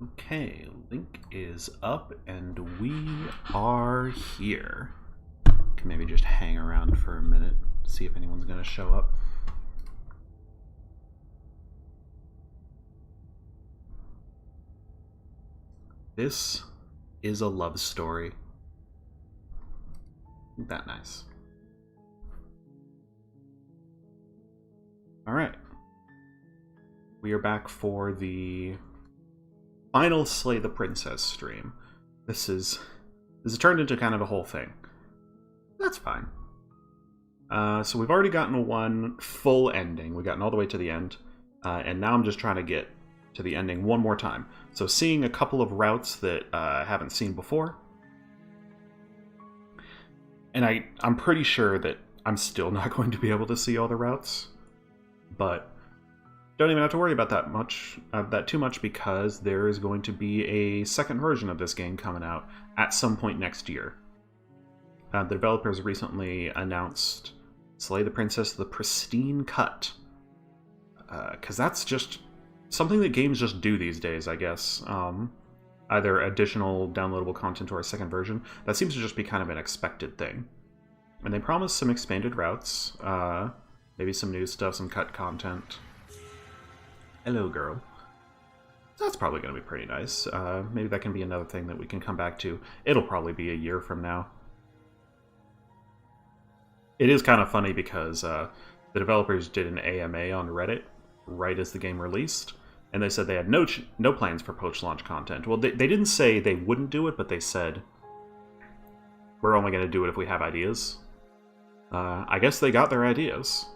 Okay, link is up and we are here. Can maybe just hang around for a minute, see if anyone's going to show up. This is a love story. Isn't that nice? Alright. We are back for the final Slay the Princess stream. This has turned into kind of a whole thing. That's fine. So we've already gotten one full ending. We've gotten all the way to the end. And now I'm just trying to get to the ending one more time. So seeing a couple of routes that I haven't seen before. And I'm pretty sure that I'm still not going to be able to see all the routes. But don't even have to worry about that too much, because there is going to be a second version of this game coming out at some point next year. The developers recently announced Slay the Princess the Pristine Cut. Because that's just something that games just do these days, I guess. Either additional downloadable content or a second version. That seems to just be kind of an expected thing. And they promised some expanded routes, maybe some new stuff, some cut content. Hello, girl. That's probably going to be pretty nice. Maybe that can be another thing that we can come back to. It'll probably be a year from now. It is kind of funny because the developers did an AMA on Reddit right as the game released, and they said they had no plans for post-launch content. Well, they didn't say they wouldn't do it, but they said, we're only going to do it if we have ideas. I guess they got their ideas.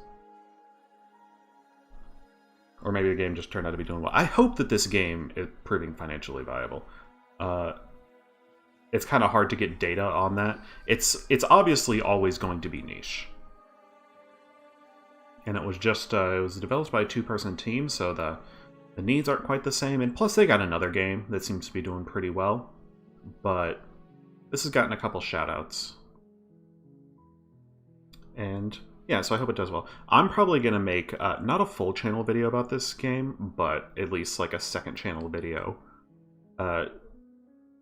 Or maybe the game just turned out to be doing well. I hope that this game is proving financially viable. It's kind of hard to get data on that. It's obviously always going to be niche. And it was just it was developed by a two-person team, so the needs aren't quite the same. And plus, they got another game that seems to be doing pretty well. But this has gotten a couple shout-outs. And yeah, so I hope it does well. I'm probably going to make, not a full channel video about this game, but at least like a second channel video.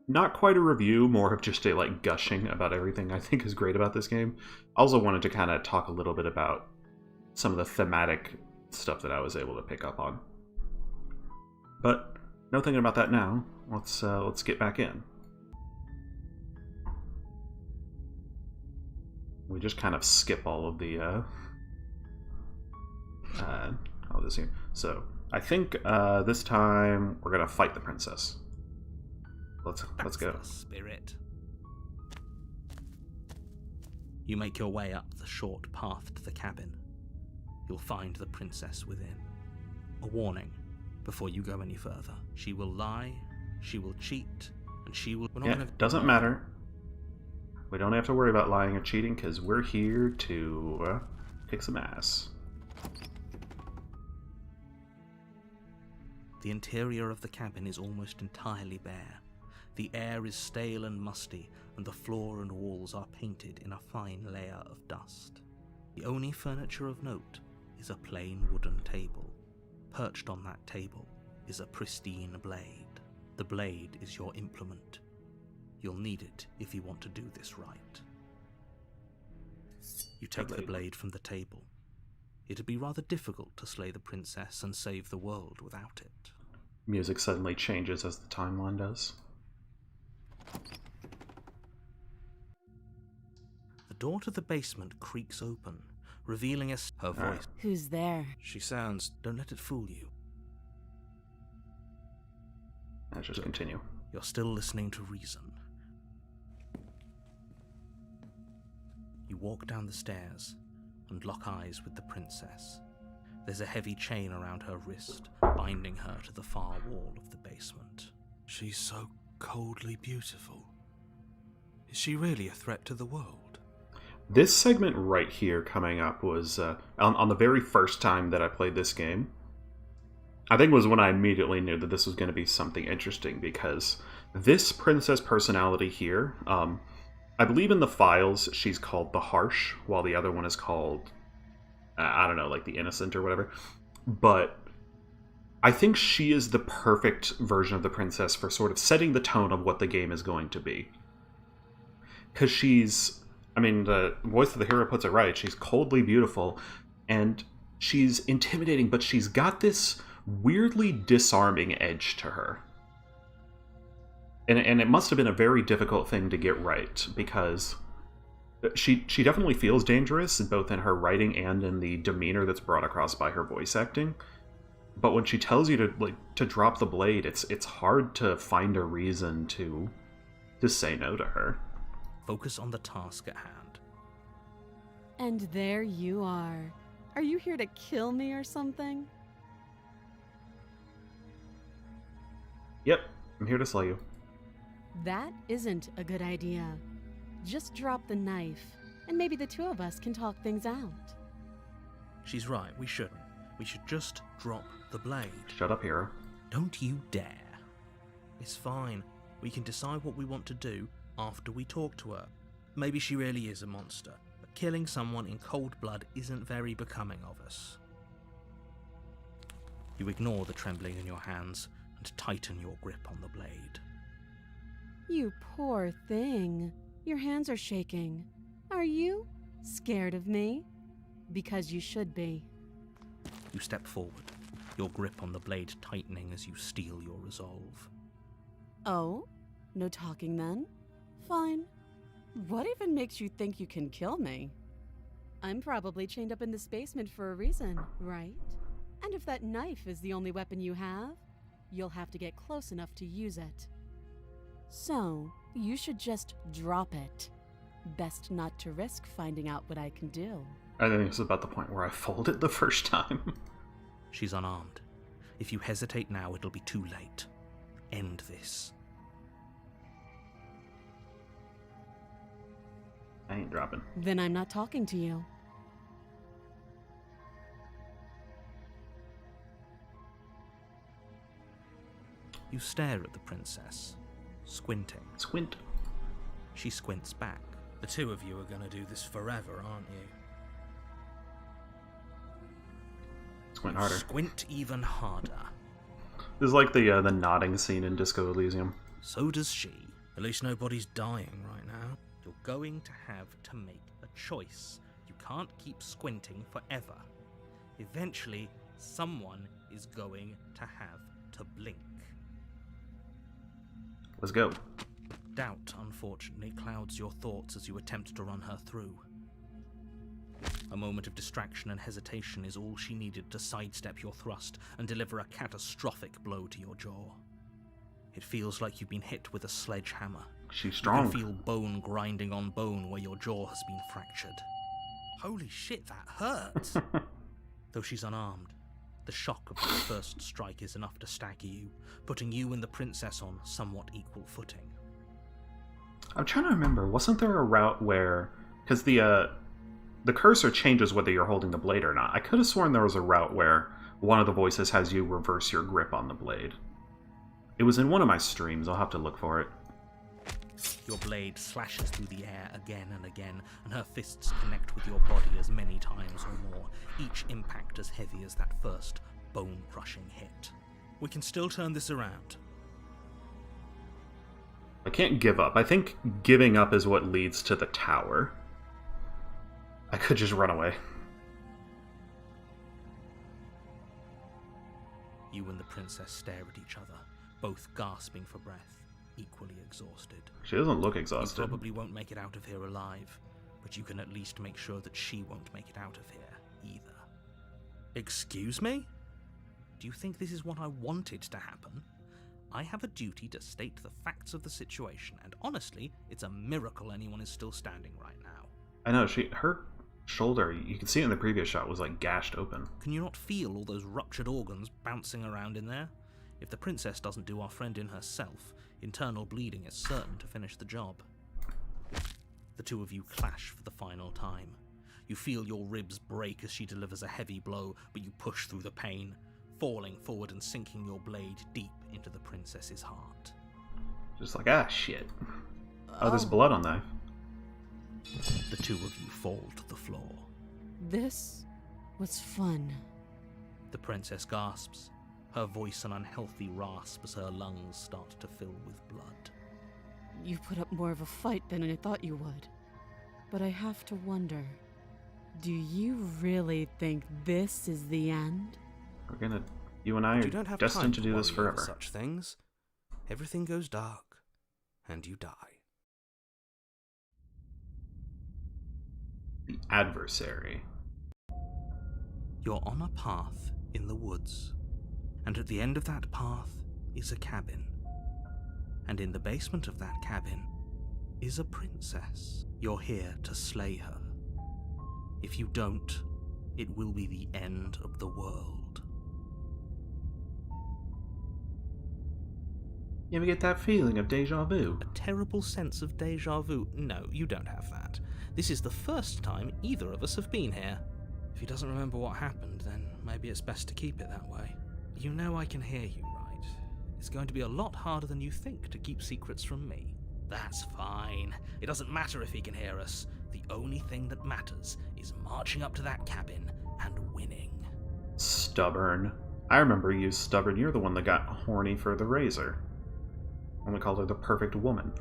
Not quite a review, more of just a like gushing about everything I think is great about this game. I also wanted to kind of talk a little bit about some of the thematic stuff that I was able to pick up on. But no thinking about that now. Let's get back in. We just kind of skip all of the all this here. So I think this time we're gonna fight the princess. Let's go. Spirit. You make your way up the short path to the cabin. You'll find the princess within. A warning before you go any further. She will lie, she will cheat, and she will... Yeah, doesn't matter. We don't have to worry about lying or cheating, because we're here to kick some ass. The interior of the cabin is almost entirely bare. The air is stale and musty, and the floor and walls are painted in a fine layer of dust. The only furniture of note is a plain wooden table. Perched on that table is a pristine blade. The blade is your implement. You'll need it if you want to do this right. You take the blade from the table. It'd be rather difficult to slay the princess and save the world without it. Music suddenly changes as the timeline does. The door to the basement creaks open, revealing her voice. Who's there? She sounds... Don't let it fool you. Let's just continue. You're still listening to reason. You walk down the stairs and lock eyes with the princess. There's a heavy chain around her wrist, binding her to the far wall of the basement. She's so coldly beautiful. Is she really a threat to the world? This segment right here coming up was on the very first time that I played this game. I think was when I immediately knew that this was going to be something interesting, because this princess personality here, I believe in the files she's called the Harsh, while the other one is called, I don't know, like the Innocent or whatever. But I think she is the perfect version of the princess for sort of setting the tone of what the game is going to be. Because she's, I mean, the voice of the hero puts it right. She's coldly beautiful, and she's intimidating, but she's got this weirdly disarming edge to her. And it must have been a very difficult thing to get right, because she definitely feels dangerous, both in her writing and in the demeanor that's brought across by her voice acting. But when she tells you to drop the blade, it's hard to find a reason to say no to her. Focus on the task at hand. And there you are. Are you here to kill me or something? Yep, I'm here to slay you. That isn't a good idea. Just drop the knife, and maybe the two of us can talk things out. She's right, we shouldn't. We should just drop the blade. Shut up, hero. Don't you dare. It's fine. We can decide what we want to do after we talk to her. Maybe she really is a monster, but killing someone in cold blood isn't very becoming of us. You ignore the trembling in your hands and tighten your grip on the blade. You poor thing. Your hands are shaking. Are you scared of me? Because you should be. You step forward, your grip on the blade tightening as you steel your resolve. Oh? No talking then? Fine. What even makes you think you can kill me? I'm probably chained up in this basement for a reason, right? And if that knife is the only weapon you have, you'll have to get close enough to use it. So, you should just drop it. Best not to risk finding out what I can do. I think it's about the point where I folded the first time. She's unarmed. If you hesitate now, it'll be too late. End this. I ain't dropping. Then I'm not talking to you. You stare at the princess, squinting. Squint. She squints back. The two of you are going to do this forever, aren't you? Squint harder. Squint even harder. This is like the nodding scene in Disco Elysium. So does she. At least nobody's dying right now. You're going to have to make a choice. You can't keep squinting forever. Eventually, someone is going to have to blink. Let's go. Doubt, unfortunately, clouds your thoughts as you attempt to run her through. A moment of distraction and hesitation is all she needed to sidestep your thrust and deliver a catastrophic blow to your jaw. It feels like you've been hit with a sledgehammer. She's strong. You can feel bone grinding on bone where your jaw has been fractured. Holy shit, that hurt! Though she's unarmed, the shock of the first strike is enough to stagger you, putting you and the princess on somewhat equal footing. I'm trying to remember, wasn't there a route where... Because the cursor changes whether you're holding the blade or not. I could have sworn there was a route where one of the voices has you reverse your grip on the blade. It was in one of my streams, I'll have to look for it. Your blade slashes through the air again and again, and her fists connect with your body as many times or more, each impact as heavy as that first bone-crushing hit. We can still turn this around. I can't give up. I think giving up is what leads to the tower. I could just run away. You and the princess stare at each other, both gasping for breath, equally exhausted. She doesn't look exhausted. You probably won't make it out of here alive, but you can at least make sure that she won't make it out of here either. Excuse me? Do you think this is what I wanted to happen? I have a duty to state the facts of the situation, and honestly, it's a miracle anyone is still standing right now. I know, her shoulder, you can see it in the previous shot, was like gashed open. Can you not feel all those ruptured organs bouncing around in there? If the princess doesn't do our friend in herself, internal bleeding is certain to finish the job. The two of you clash for the final time. You feel your ribs break as she delivers a heavy blow, but you push through the pain, falling forward and sinking your blade deep into the princess's heart. Just like, ah, shit. Oh, there's blood on that. The two of you fall to the floor. This was fun. The princess gasps, her voice an unhealthy rasp as her lungs start to fill with blood. You put up more of a fight than I thought you would. But I have to wonder, do you really think this is the end? You and I You are don't have destined time to do this worry over forever. such things. Everything goes dark, and you die. The adversary. You're on a path in the woods, and at the end of that path is a cabin. And in the basement of that cabin is a princess. You're here to slay her. If you don't, it will be the end of the world. You ever get that feeling of deja vu? A terrible sense of deja vu. No, you don't have that. This is the first time either of us have been here. If he doesn't remember what happened, then maybe it's best to keep it that way. You know I can hear you, right? It's going to be a lot harder than you think to keep secrets from me. That's fine. It doesn't matter if he can hear us. The only thing that matters is marching up to that cabin and winning. Stubborn. I remember you, Stubborn. You're the one that got horny for the razor. And we called her the perfect woman.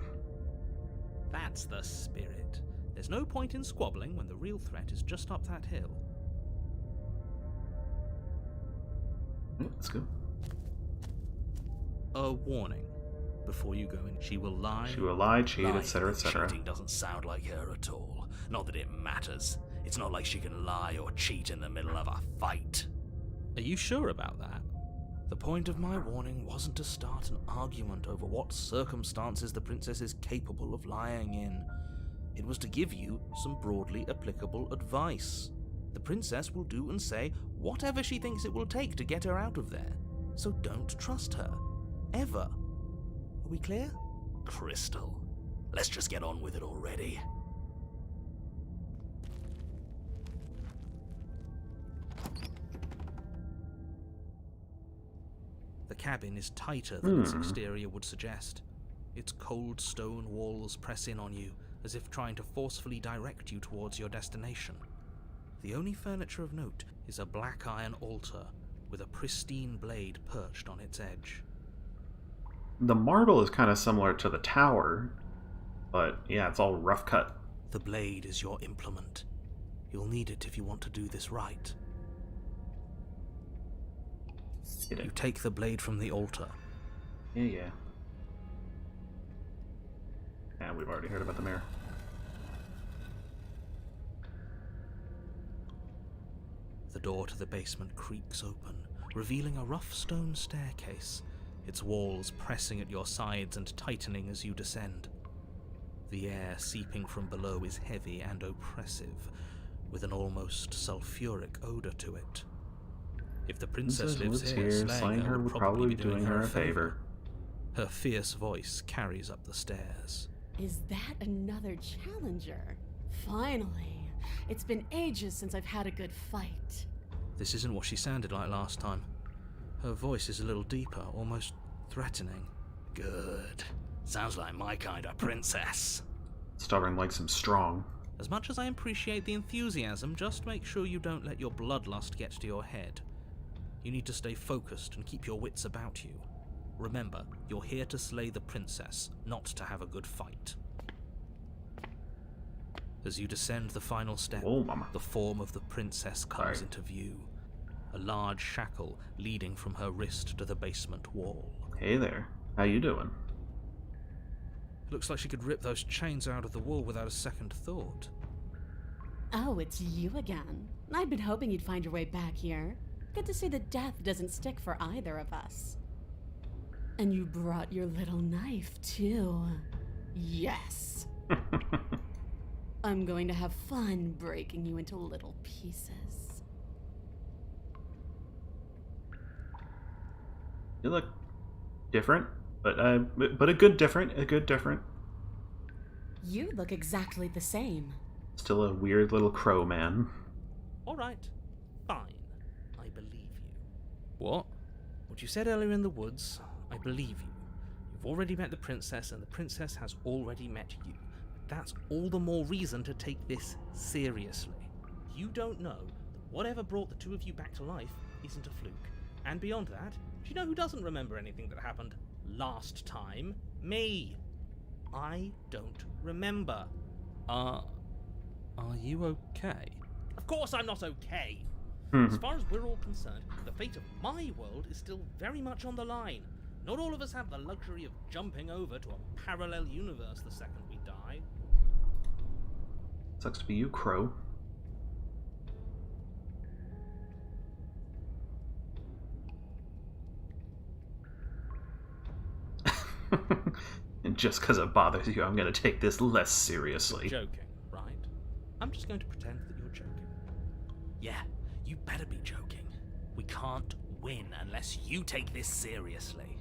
That's the spirit. There's no point in squabbling when the real threat is just up that hill. Let's go. A warning. Before you go in, she will lie. She will lie, cheat, Lying etc., and etc. cheating doesn't sound like her at all. Not that it matters. It's not like she can lie or cheat in the middle of a fight. Are you sure about that? The point of my warning wasn't to start an argument over what circumstances the princess is capable of lying in. It was to give you some broadly applicable advice. The princess will do and say whatever she thinks it will take to get her out of there. So don't trust her. Ever. Are we clear? Crystal. Let's just get on with it already. The cabin is tighter than its exterior would suggest. Its cold stone walls press in on you, as if trying to forcefully direct you towards your destination. The only furniture of note is a black iron altar with a pristine blade perched on its edge. The marble is kind of similar to the tower, but yeah, it's all rough cut. The blade is your implement. You'll need it if you want to do this right. Get You it. take the blade from the altar. Yeah. And we've already heard about the mirror. The door to the basement creaks open, revealing a rough stone staircase, its walls pressing at your sides and tightening as you descend. The air seeping from below is heavy and oppressive, with an almost sulfuric odor to it. If the princess lives here, slaying her would probably be doing her a favor. Her fierce voice carries up the stairs. Is that another challenger? Finally. It's been ages since I've had a good fight. This isn't what she sounded like last time. Her voice is a little deeper, almost threatening. Good. Sounds like my kind of princess. Stubborn likes him strong. As much as I appreciate the enthusiasm, just make sure you don't let your bloodlust get to your head. You need to stay focused and keep your wits about you. Remember, you're here to slay the princess, not to have a good fight. As you descend the final step, Oh, mama. the form of the princess comes Sorry. into view. A large shackle leading from her wrist to the basement wall. Hey there. How you doing? It looks like she could rip those chains out of the wall without a second thought. Oh, it's you again. I'd been hoping you'd find your way back here. Good to see that death doesn't stick for either of us. And you brought your little knife, too. Yes. I'm going to have fun breaking you into little pieces. You look different, but a good different. You look exactly the same. Still a weird little crow man. All right, fine. I believe you. What? What you said earlier in the woods, I believe you. You've already met the princess, and the princess has already met you. That's all the more reason to take this seriously. You don't know that whatever brought the two of you back to life isn't a fluke, And beyond that, do you know who doesn't remember anything that happened last time? Me. I don't remember. Are you okay? Of course I'm not okay. As far as we're all concerned, the fate of my world is still very much on the line. Not all of us have the luxury of jumping over to a parallel universe the second we die. Sucks to be you, Crow. And just because it bothers you, I'm going to take this less seriously. Joking, right? I'm just going to pretend that you're joking. Yeah, you better be joking. We can't win unless you take this seriously.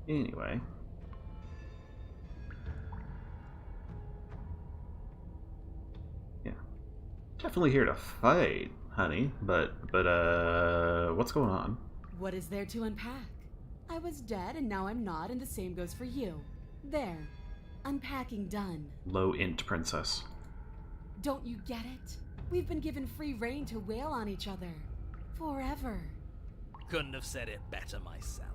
Anyway. Yeah. Definitely here to fight, honey, but what's going on? What is there to unpack? I was dead and now I'm not, and the same goes for you. There. Unpacking done. Low int princess. Don't you get it? We've been given free rein to wail on each other. Forever. Couldn't have said it better myself.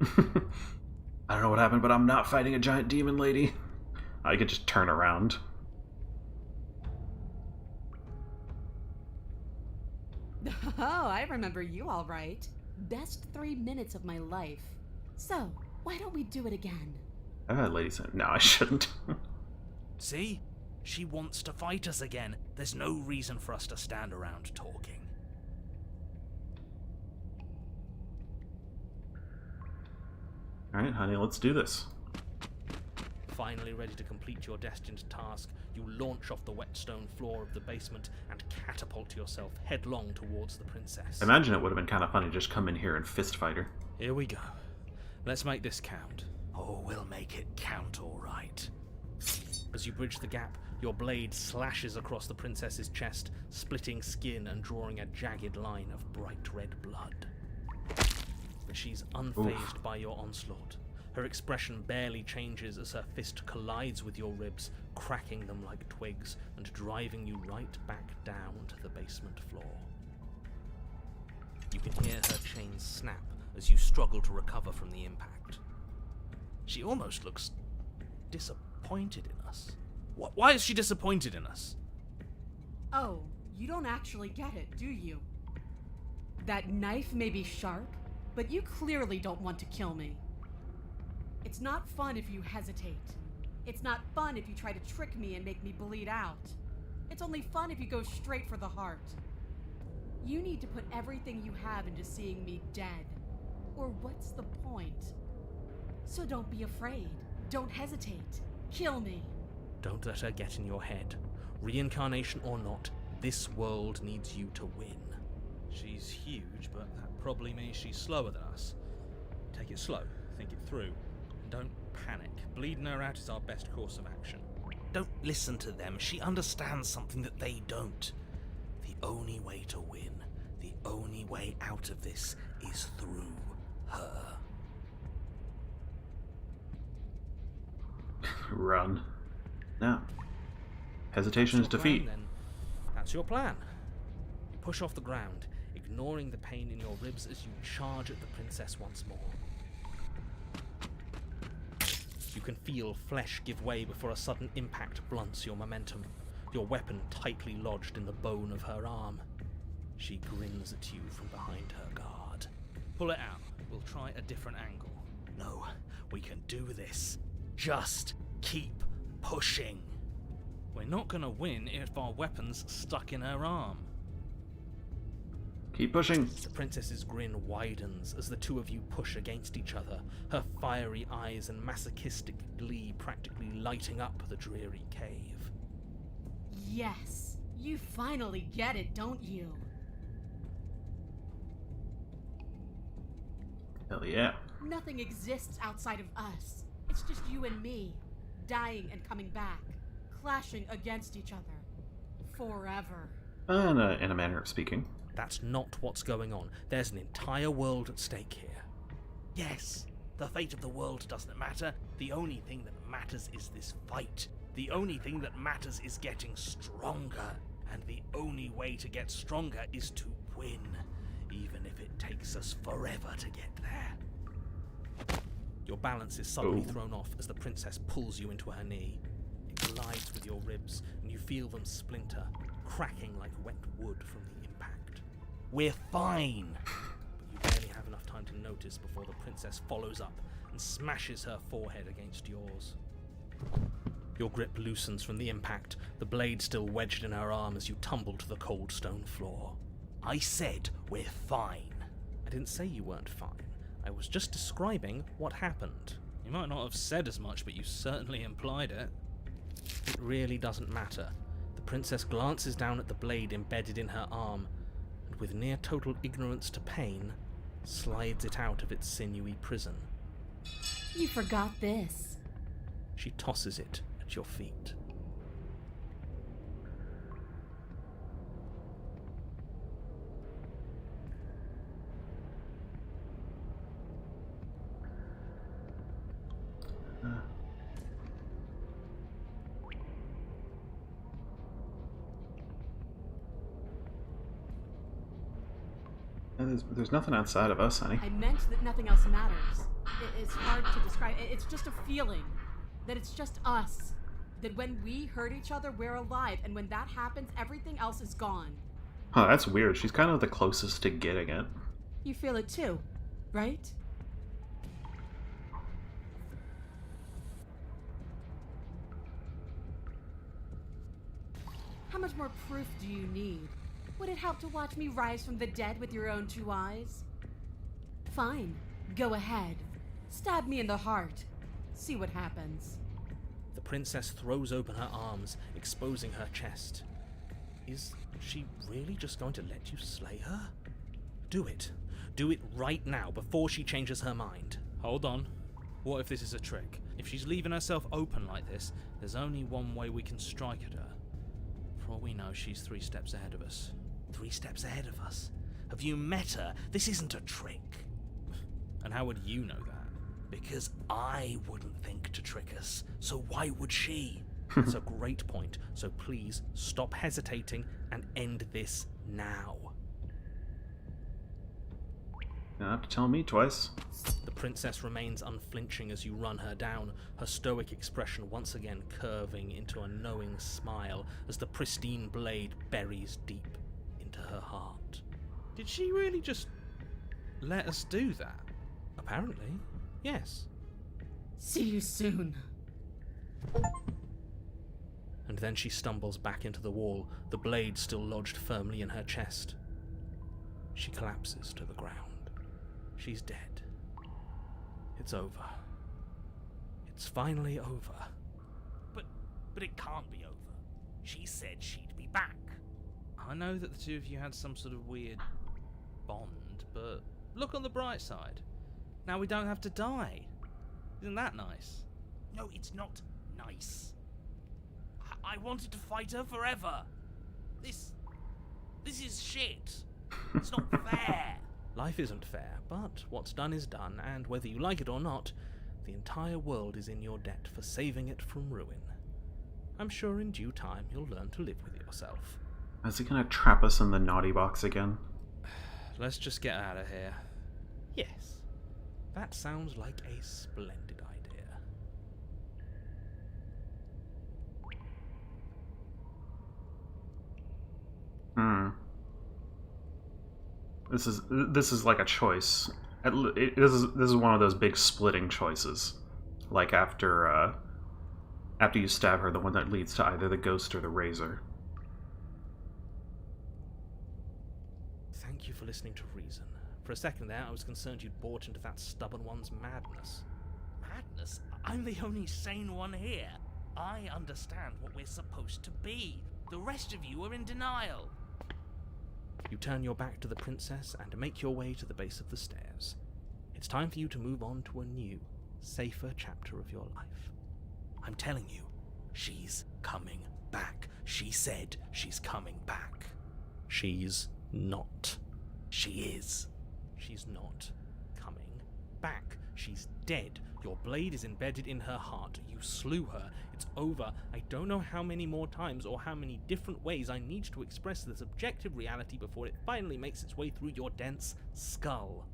I don't know what happened, but I'm not fighting a giant demon lady. I could just turn around. Oh, I remember you all right. Best 3 minutes of my life. So, why don't we do it again? I've had ladies say, no, I shouldn't. See? She wants to fight us again. There's no reason for us to stand around talking. Alright, honey, let's do this. Finally ready to complete your destined task, you launch off the wet stone floor of the basement and catapult yourself headlong towards the princess. Imagine it would have been kind of funny to just come in here and fist fight her. Here we go. Let's make this count. Oh, we'll make it count all right. As you bridge the gap, your blade slashes across the princess's chest, splitting skin and drawing a jagged line of bright red blood. But she's unfazed by your onslaught. Her expression barely changes as her fist collides with your ribs, cracking them like twigs and driving you right back down to the basement floor. You can hear her chains snap as you struggle to recover from the impact. She almost looks disappointed in us. Why is she disappointed in us? Oh, you don't actually get it, do you? That knife may be sharp, but you clearly don't want to kill me. It's not fun if you hesitate. It's not fun if you try to trick me and make me bleed out. It's only fun if you go straight for the heart. You need to put everything you have into seeing me dead. Or what's the point? So don't be afraid. Don't hesitate. Kill me. Don't let her get in your head. Reincarnation or not, this world needs you to win. She's huge, but that probably means she's slower than us. Take it slow, think it through, and don't panic. Bleeding her out is our best course of action. Don't listen to them. She understands something that they don't. The only way to win, the only way out of this is through her. Run. Now. Hesitation is defeat. Then. That's your plan. You push off the ground, ignoring the pain in your ribs as you charge at the princess once more. You can feel flesh give way before a sudden impact blunts your momentum, your weapon tightly lodged in the bone of her arm. She grins at you from behind her guard. Pull it out. We'll try a different angle. No, we can do this. Just keep pushing. We're not gonna win if our weapon's stuck in her arm. Keep pushing. The princess's grin widens as the two of you push against each other, her fiery eyes and masochistic glee practically lighting up the dreary cave. Yes, you finally get it, don't you? Hell yeah. Nothing exists outside of us. It's just you and me, dying and coming back, clashing against each other. Forever. In a manner of speaking. That's not what's going on. There's an entire world at stake here. Yes, the fate of the world doesn't matter. The only thing that matters is this fight. The only thing that matters is getting stronger. And the only way to get stronger is to win, even if it takes us forever to get there. Your balance is suddenly Oh. thrown off as the princess pulls you into her knee. It collides with your ribs, and you feel them splinter, cracking like wet wood from the impact. We're fine. But you barely have enough time to notice before the princess follows up and smashes her forehead against yours. Your grip loosens from the impact, the blade still wedged in her arm as you tumble to the cold stone floor. I said we're fine. I didn't say you weren't fine. I was just describing what happened. You might not have said as much, but you certainly implied it. It really doesn't matter. The princess glances down at the blade embedded in her arm, and with near total ignorance to pain, slides it out of its sinewy prison. You forgot this. She tosses it at your feet. There's nothing outside of us, honey. I meant that nothing else matters. It's hard to describe. It's just a feeling. That it's just us. That when we hurt each other, we're alive. And when that happens, everything else is gone. Huh, that's weird. She's kind of the closest to getting it. You feel it too, right? How much more proof do you need? Would it help to watch me rise from the dead with your own two eyes? Fine. Go ahead. Stab me in the heart. See what happens. The princess throws open her arms, exposing her chest. Is she really just going to let you slay her? Do it. Do it right now, before she changes her mind. Hold on. What if this is a trick? If she's leaving herself open like this, there's only one way we can strike at her. For all we know, she's 3 steps ahead of us. 3 steps ahead of us. Have you met her? This isn't a trick. And how would you know that? Because I wouldn't think to trick us, so why would she? That's a great point, so please stop hesitating and end this now. You don't have to tell me twice. The princess remains unflinching as you run her down, her stoic expression once again curving into a knowing smile as the pristine blade buries deep into her heart. Did she really just let us do that? Apparently, yes. See you soon. And then she stumbles back into the wall, the blade still lodged firmly in her chest. She collapses to the ground. She's dead. It's over. It's finally over. But it can't be over. She said she'd be back. I know that the two of you had some sort of weird bond, but look on the bright side. Now we don't have to die. Isn't that nice? No, it's not nice. I wanted to fight her forever. This is shit. It's not fair. Life isn't fair, but what's done is done, and whether you like it or not, the entire world is in your debt for saving it from ruin. I'm sure in due time you'll learn to live with yourself. Is he gonna trap us in the naughty box again? Let's just get out of here. Yes, that sounds like a splendid idea. This is like a choice. This is one of those big splitting choices. Like after you stab her, the one that leads to either the ghost or the razor. Thank you for listening to reason. For a second there, I was concerned you'd bought into that stubborn one's madness. Madness? I'm the only sane one here. I understand what we're supposed to be. The rest of you are in denial. You turn your back to the princess and make your way to the base of the stairs. It's time for you to move on to a new, safer chapter of your life. I'm telling you, she's coming back. She said she's coming back. She's not. She is. She's not coming back. She's dead. Your blade is embedded in her heart. You slew her. It's over. I don't know how many more times or how many different ways I need to express this objective reality before it finally makes its way through your dense skull.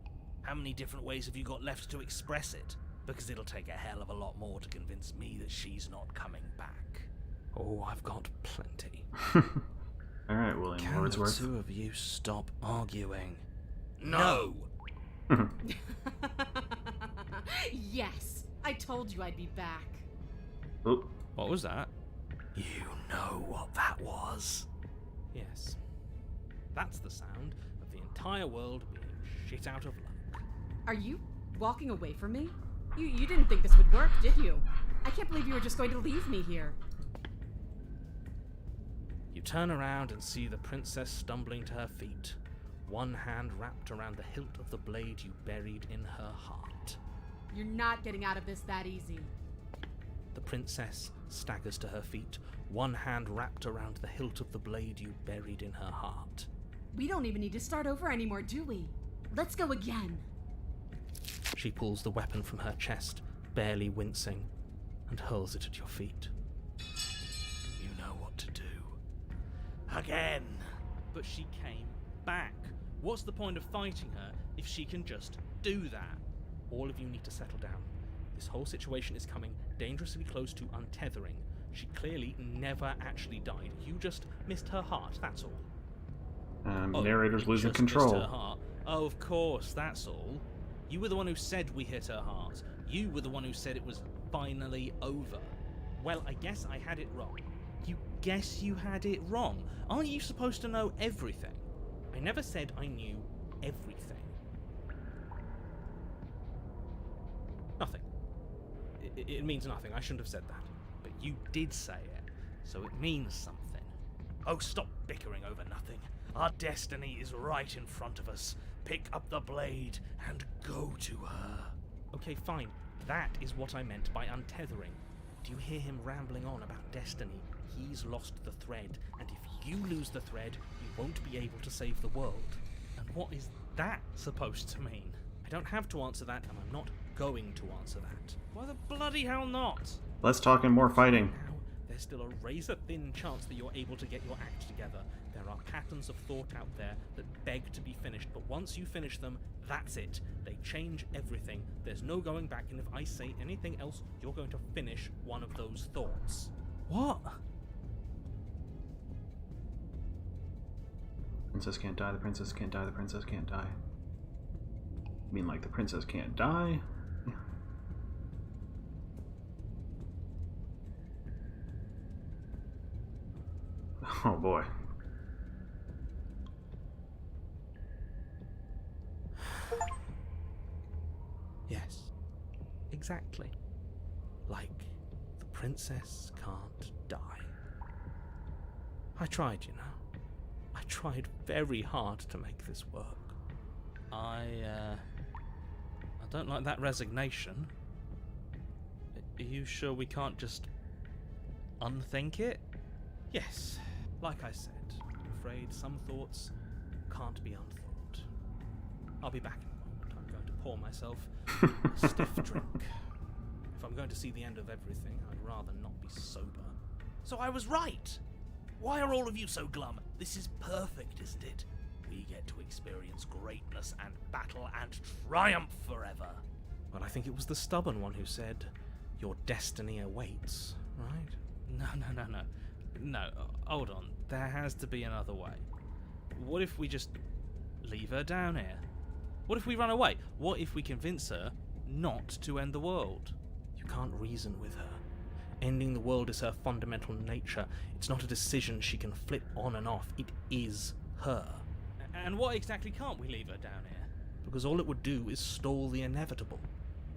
How many different ways have you got left to express it? Because it'll take a hell of a lot more to convince me that she's not coming back. Oh, I've got plenty. All right, William Can the Wordsworth. two of you stop arguing? No! Yes! I told you I'd be back. Oh, What was that? You know what that was? Yes. That's the sound of the entire world being shit out of luck. Are you walking away from me? You didn't think this would work, did you? I can't believe you were just going to leave me here. You turn around and see the princess stumbling to her feet, one hand wrapped around the hilt of the blade you buried in her heart. You're not getting out of this that easy. The princess staggers to her feet, one hand wrapped around the hilt of the blade you buried in her heart. We don't even need to start over anymore, do we? Let's go again. She pulls the weapon from her chest, barely wincing, and hurls it at your feet. You know what to do. Again! But she came back. What's the point of fighting her if she can just do that? All of you need to settle down. This whole situation is coming dangerously close to untethering. She clearly never actually died. You just missed her heart, that's all. Narrator's you losing just control. missed her heart. Oh, of course, that's all. You were the one who said we hit her heart. You were the one who said it was finally over. Well, I guess I had it wrong. You guess you had it wrong? Aren't you supposed to know everything? I never said I knew everything. Nothing. It means nothing. I shouldn't have said that. But you did say it, so it means something. Oh, stop bickering over nothing. Our destiny is right in front of us. Pick up the blade and go to her. Okay, fine. That is what I meant by untethering. Do you hear him rambling on about destiny? He's lost the thread, and if you lose the thread, you won't be able to save the world. And what is that supposed to mean? I don't have to answer that, and I'm not going to answer that. Why the bloody hell not? Less talking, more fighting. Now, there's still a razor-thin chance that you're able to get your act together. There are patterns of thought out there that beg to be finished, but once you finish them, that's it. They change everything. There's no going back, and if I say anything else, you're going to finish one of those thoughts. What? Princess can't die, the princess can't die, the princess can't die. You mean like the princess can't die? Oh boy. Yes, exactly. Like, the princess can't die. I tried, you know. I tried very hard to make this work. I don't like that resignation. Are you sure we can't just unthink it? Yes, like I said, I'm afraid some thoughts can't be unthought. I'll be back in a moment. I'm going to pour myself a stiff drink. If I'm going to see the end of everything, I'd rather not be sober. So I was right! Why are all of you so glum? This is perfect, isn't it? We get to experience greatness and battle and triumph forever. Well, I think it was the stubborn one who said, your destiny awaits, right? No. No, hold on. There has to be another way. What if we just leave her down here? What if we run away? What if we convince her not to end the world? You can't reason with her. Ending the world is her fundamental nature. It's not a decision she can flip on and off. It is her. And why exactly can't we leave her down here? Because all it would do is stall the inevitable.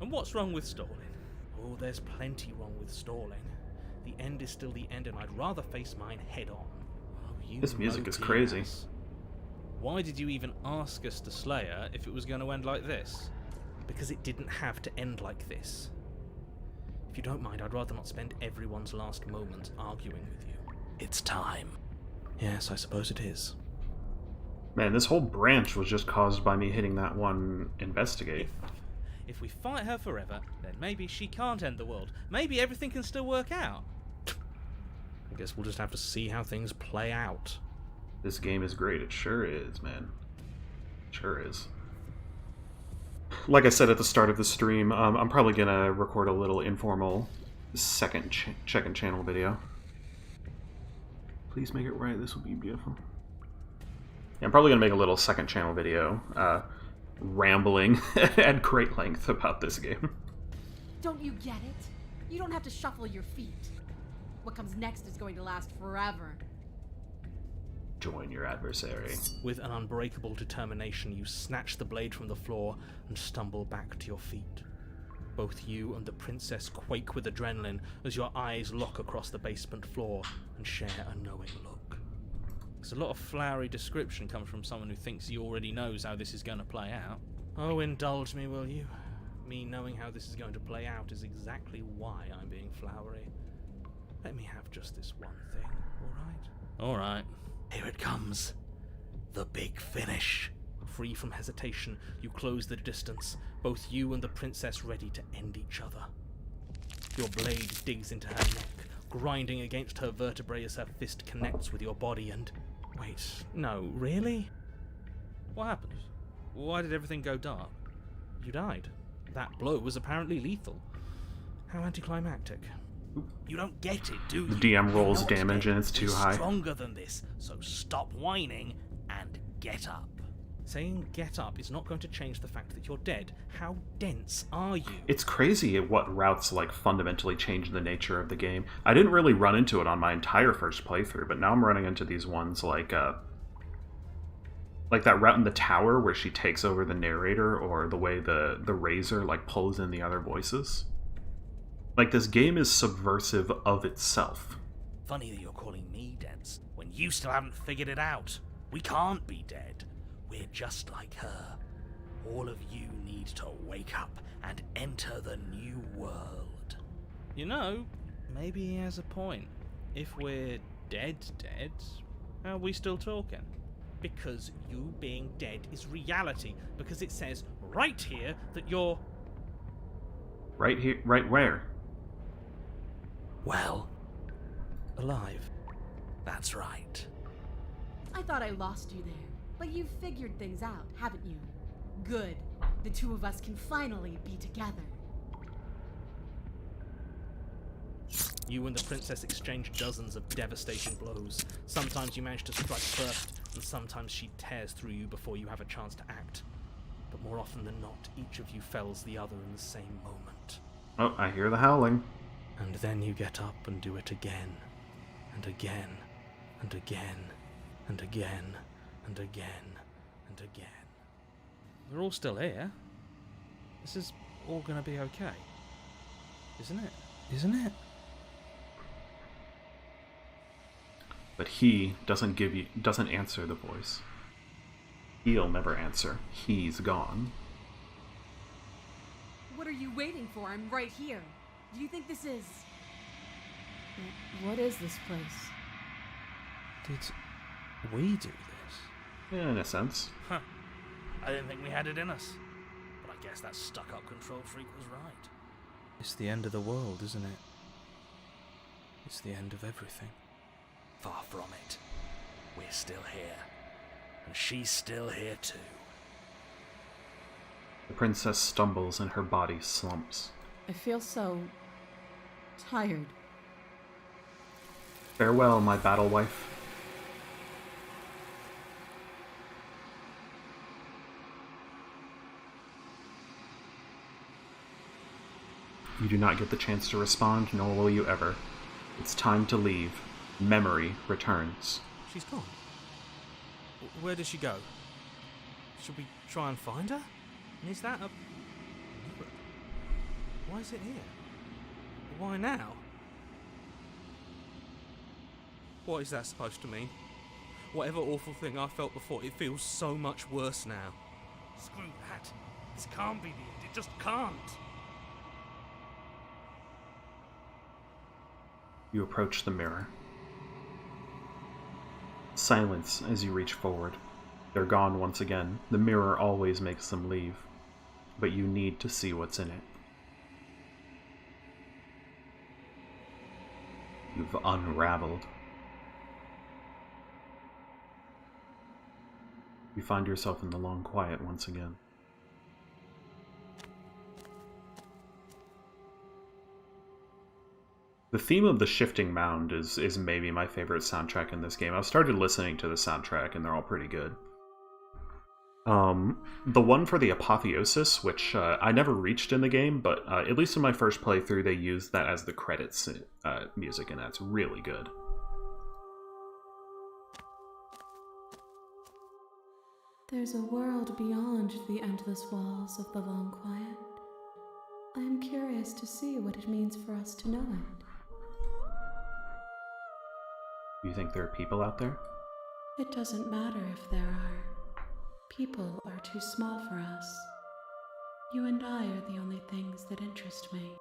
And what's wrong with stalling? Oh, there's plenty wrong with stalling. The end is still the end, and I'd rather face mine head on. Oh, This music is crazy. Why did you even ask us to slay her if it was going to end like this? Because it didn't have to end like this. If you don't mind, I'd rather not spend everyone's last moments arguing with you. It's time. Yes, I suppose it is. Man, this whole branch was just caused by me hitting that one investigate. If we fight her forever, then maybe she can't end the world. Maybe everything can still work out. I guess we'll just have to see how things play out. This game is great. It sure is, man. It sure is. Like I said at the start of the stream, I'm probably gonna record a little informal second channel video. Please make it right. This will be beautiful. Yeah, I'm probably gonna make a little second channel video, rambling at great length about this game. Don't you get it? You don't have to shuffle your feet. What comes next is going to last forever. Join your adversary. With an unbreakable determination, you snatch the blade from the floor and stumble back to your feet. Both you and the princess quake with adrenaline as your eyes lock across the basement floor and share a knowing look. There's a lot of flowery description comes from someone who thinks he already knows how this is going to play out. Oh, indulge me, will you? Me knowing how this is going to play out is exactly why I'm being flowery. Let me have just this one thing, alright? Alright. Here it comes. The big finish. Free from hesitation, you close the distance, both you and the princess ready to end each other. Your blade digs into her neck, grinding against her vertebrae as her fist connects with your body and... Wait, no, really? What happened? Why did everything go dark? You died. That blow was apparently lethal. How anticlimactic. You don't get it, do you? The DM rolls Not damage dead. and it's too You're high. Stronger than this, so stop whining and get up. Saying get up is not going to change the fact that you're dead. How dense are you? It's crazy at what routes like fundamentally change the nature of the game. I didn't really run into it on my entire first playthrough, but now I'm running into these ones like that route in the tower where she takes over the narrator, or the way the razor like pulls in the other voices. Like, this game is subversive of itself. Funny that you're calling me dense when you still haven't figured it out. We can't be dead. We're just like her. All of you need to wake up and enter the new world. You know, maybe he has a point. If we're dead, how are we still talking? Because you being dead is reality. Because it says right here that you're... Right here? Right where? Well, alive. That's right. I thought I lost you there, but you've figured things out, haven't you? Good. The two of us can finally be together. You and the princess exchange dozens of devastating blows. Sometimes you manage to strike first, and sometimes she tears through you before you have a chance to act. But more often than not, each of you fells the other in the same moment. Oh, I hear the howling. And then you get up and do it again, and again, and again, and again, and again, and again. We're all still here. This is all gonna be okay. Isn't it? Isn't it? But he doesn't answer the voice. He'll never answer. He's gone. What are you waiting for? I'm right here. Do you think this is... What is this place? Did we do this? Yeah, in a sense. Huh. I didn't think we had it in us. But I guess that stuck-up control freak was right. It's the end of the world, isn't it? It's the end of everything. Far from it. We're still here. And she's still here too. The princess stumbles and her body slumps. I feel so... tired. Farewell, my battle wife. You do not get the chance to respond, nor will you ever. It's time to leave. Memory returns. She's gone. Where did she go? Should we try and find her? And is that a... mirror? Why is it here? Why now? What is that supposed to mean? Whatever awful thing I felt before, it feels so much worse now. Screw that. This can't be the end. It just can't. You approach the mirror. Silence as you reach forward. They're gone once again. The mirror always makes them leave. but you need to see what's in it. You've unraveled. You find yourself in the long quiet once again. The theme of the shifting mound is maybe my favorite soundtrack in this game. I've started listening to the soundtrack and they're all pretty good. The one for the Apotheosis, which I never reached in the game, but at least in my first playthrough they used that as the credits music, and that's really good. There's a world beyond the endless walls of the long quiet. I am curious to see what it means for us to know it. You think there are people out there? It doesn't matter if there are. People are too small for us. You and I are the only things that interest me.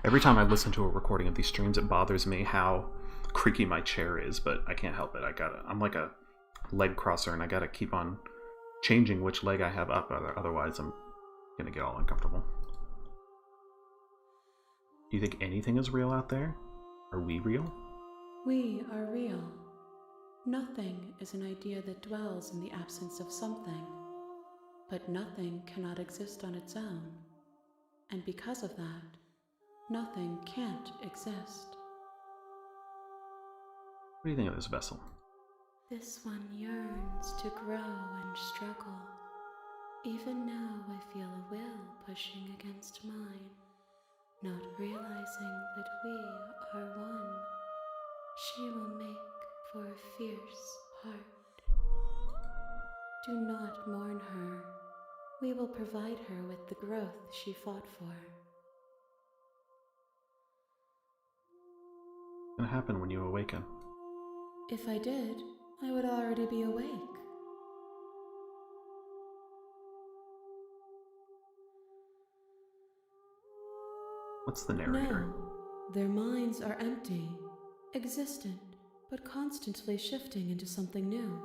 Every time I listen to a recording of these streams, it bothers me how creaky my chair is, but I can't help it. I'm like a leg crosser, and I gotta keep on changing which leg I have up, otherwise I'm gonna get all uncomfortable. Do you think anything is real out there? Are we real? We are real. Nothing is an idea that dwells in the absence of something, but nothing cannot exist on its own, and because of that, nothing can't exist. What do you think of this vessel? This one yearns to grow and struggle. Even now I feel a will pushing against mine, not realizing that we are one. She will make for a fierce heart. Do not mourn her. We will provide her with the growth she fought for. What's gonna happen when you awaken? If I did, I would already be awake. What's the narrator? No, their minds are empty, existent, but constantly shifting into something new.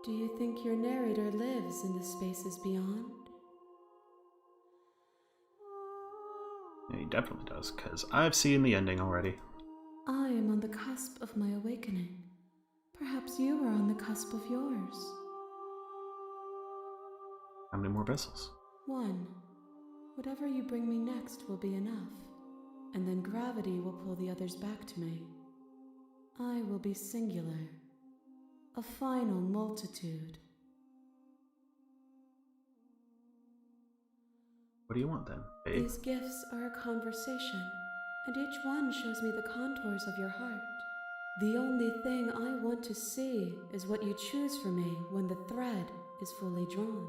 Do you think your narrator lives in the spaces beyond? Yeah, he definitely does, because I've seen the ending already. I am on the cusp of my awakening. Perhaps you are on the cusp of yours. How many more vessels? One. Whatever you bring me next will be enough, and then gravity will pull the others back to me. I will be singular, a final multitude. What do you want then, babe? These gifts are a conversation, and each one shows me the contours of your heart. The only thing I want to see is what you choose for me when the thread is fully drawn.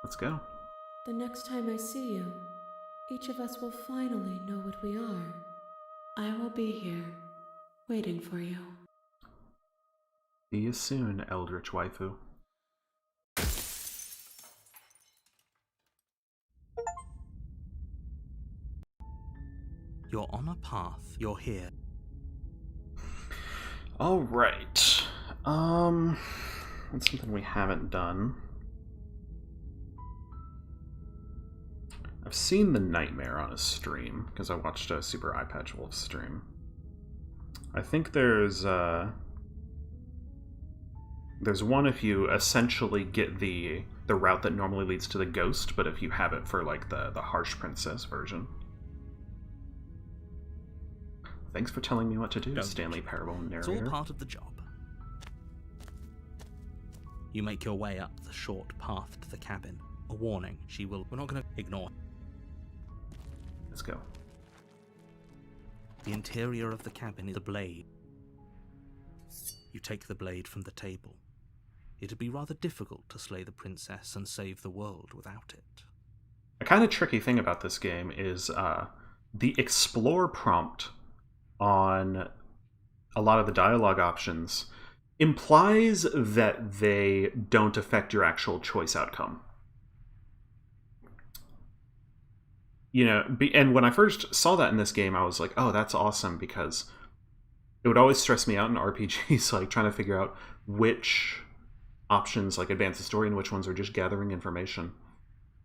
Let's go. The next time I see you, each of us will finally know what we are. I will be here, waiting for you. See you soon, Eldritch Waifu. You're on a path, you're here. Alright. That's something we haven't done. I've seen the Nightmare on a stream, because I watched a Super Eye Patch Wolf stream. I think there's one if you essentially get the route that normally leads to the Ghost, but if you have it for like the Harsh Princess version. Thanks for telling me what to do, Stanley Parable narrator. It's all part of the job. You make your way up the short path to the cabin. A warning, we're not going to ignore. Let's go. The interior of the cabin is a blade. You take the blade from the table. It'd be rather difficult to slay the princess and save the world without it. A kind of tricky thing about this game is the explore prompt on a lot of the dialogue options implies that they don't affect your actual choice outcome. You know, and when I first saw that in this game, I was like, oh, that's awesome, because it would always stress me out in RPGs, like trying to figure out which options like advance the story and which ones are just gathering information.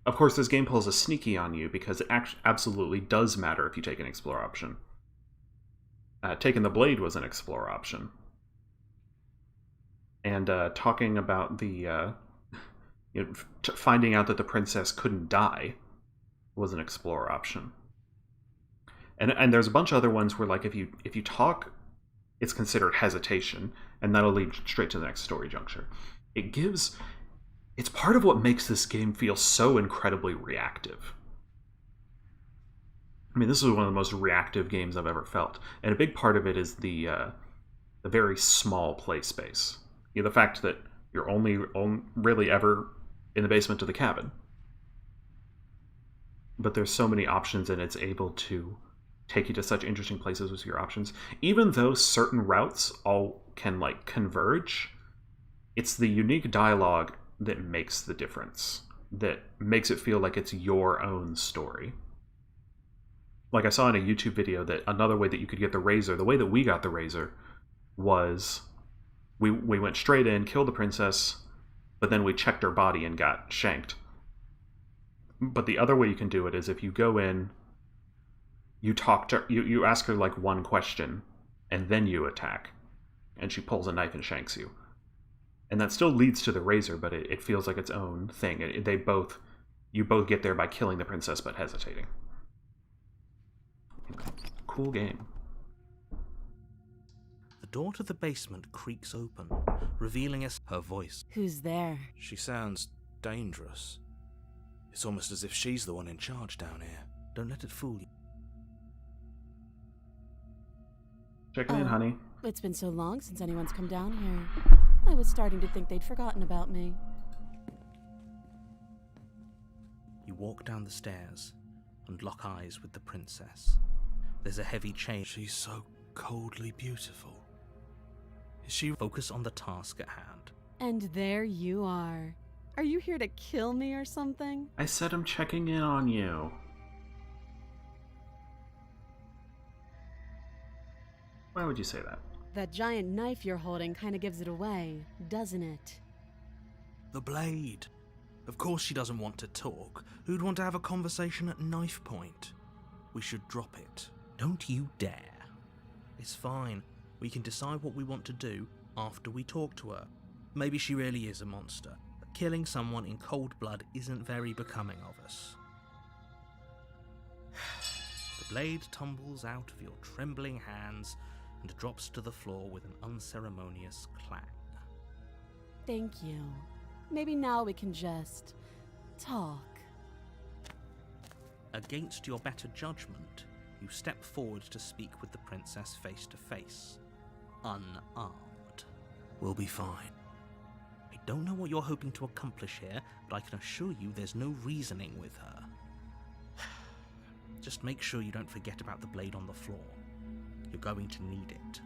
Of course, this game pulls a sneaky on you because it absolutely does matter if you take an explore option. Taking the blade was an explore option. And talking about the finding out that the princess couldn't die was an explore option. And there's a bunch of other ones where, like, if you talk, it's considered hesitation, and that'll lead straight to the next story juncture. It's part of what makes this game feel so incredibly reactive. I mean, this is one of the most reactive games I've ever felt, and a big part of it is the very small play space. The fact that you're only really ever in the basement of the cabin, but there's so many options, and it's able to take you to such interesting places with your options. Even though certain routes all can like converge, it's the unique dialogue that makes the difference, that makes it feel like it's your own story. Like I saw in a YouTube video that another way that you could get the razor, the way that we got the razor, was we went straight in, killed the princess, but then we checked her body and got shanked. But the other way you can do it is if you go in, you talk to you ask her like one question, and then you attack, and she pulls a knife and shanks you. And that still leads to the razor, but it feels like its own thing. You both get there by killing the princess but hesitating. Cool game. The door to the basement creaks open, revealing us her voice. Who's there? She sounds dangerous. It's almost as if she's the one in charge down here. Don't let it fool you. Checking in, honey. It's been so long since anyone's come down here. I was starting to think they'd forgotten about me. You walk down the stairs and lock eyes with the princess. There's a heavy chain. She's so coldly beautiful. Is she... Focus on the task at hand. And there you are. Are you here to kill me or something? I said I'm checking in on you. Why would you say that? That giant knife you're holding kind of gives it away, doesn't it? The blade. Of course she doesn't want to talk. Who'd want to have a conversation at knife point? We should drop it. Don't you dare. It's fine. We can decide what we want to do after we talk to her. Maybe she really is a monster, but killing someone in cold blood isn't very becoming of us. The blade tumbles out of your trembling hands and drops to the floor with an unceremonious clang. Thank you. Maybe now we can just talk. Against your better judgment, you step forward to speak with the princess face to face, unarmed. We'll be fine. I don't know what you're hoping to accomplish here, but I can assure you there's no reasoning with her. Just make sure you don't forget about the blade on the floor. You're going to need it.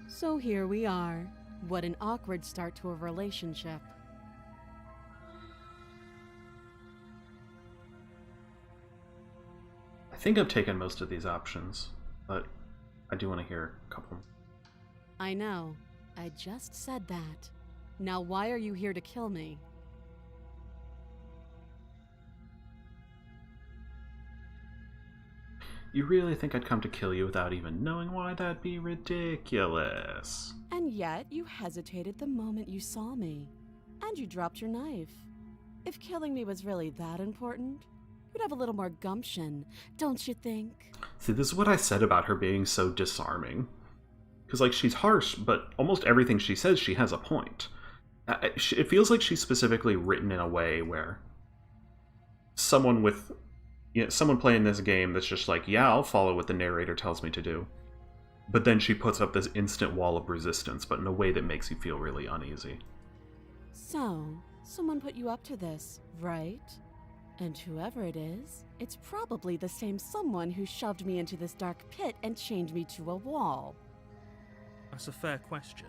So here we are. What an awkward start to a relationship. I think I've taken most of these options, but I do want to hear a couple. I know. I just said that. Now why are you here to kill me? You really think I'd come to kill you without even knowing why? That'd be ridiculous. And yet you hesitated the moment you saw me. And you dropped your knife. If killing me was really that important, you'd have a little more gumption, don't you think? See, this is what I said about her being so disarming. Because, like, she's harsh, but almost everything she says, she has a point. It feels like she's specifically written in a way where someone playing this game that's just like, yeah, I'll follow what the narrator tells me to do. But then she puts up this instant wall of resistance, but in a way that makes you feel really uneasy. So, someone put you up to this, right? And whoever it is, it's probably the same someone who shoved me into this dark pit and chained me to a wall. That's a fair question.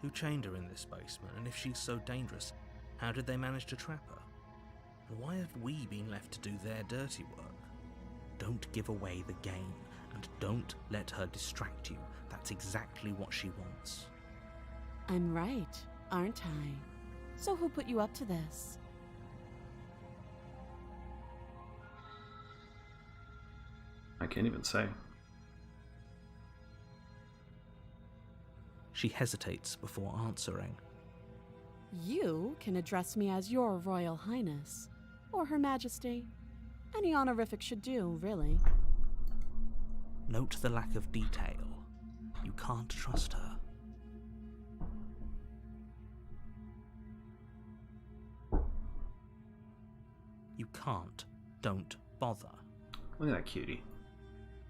Who chained her in this basement, and if she's so dangerous, how did they manage to trap her? And why have we been left to do their dirty work? Don't give away the game, and don't let her distract you. That's That's exactly what she wants. I'm right, aren't I? So who put you up to this? I can't even say. She hesitates before answering. You can address me as Your Royal Highness, or Her Majesty. Any honorific should do, really. Note the lack of detail. You can't trust her. You can't. Don't bother. Look at that cutie.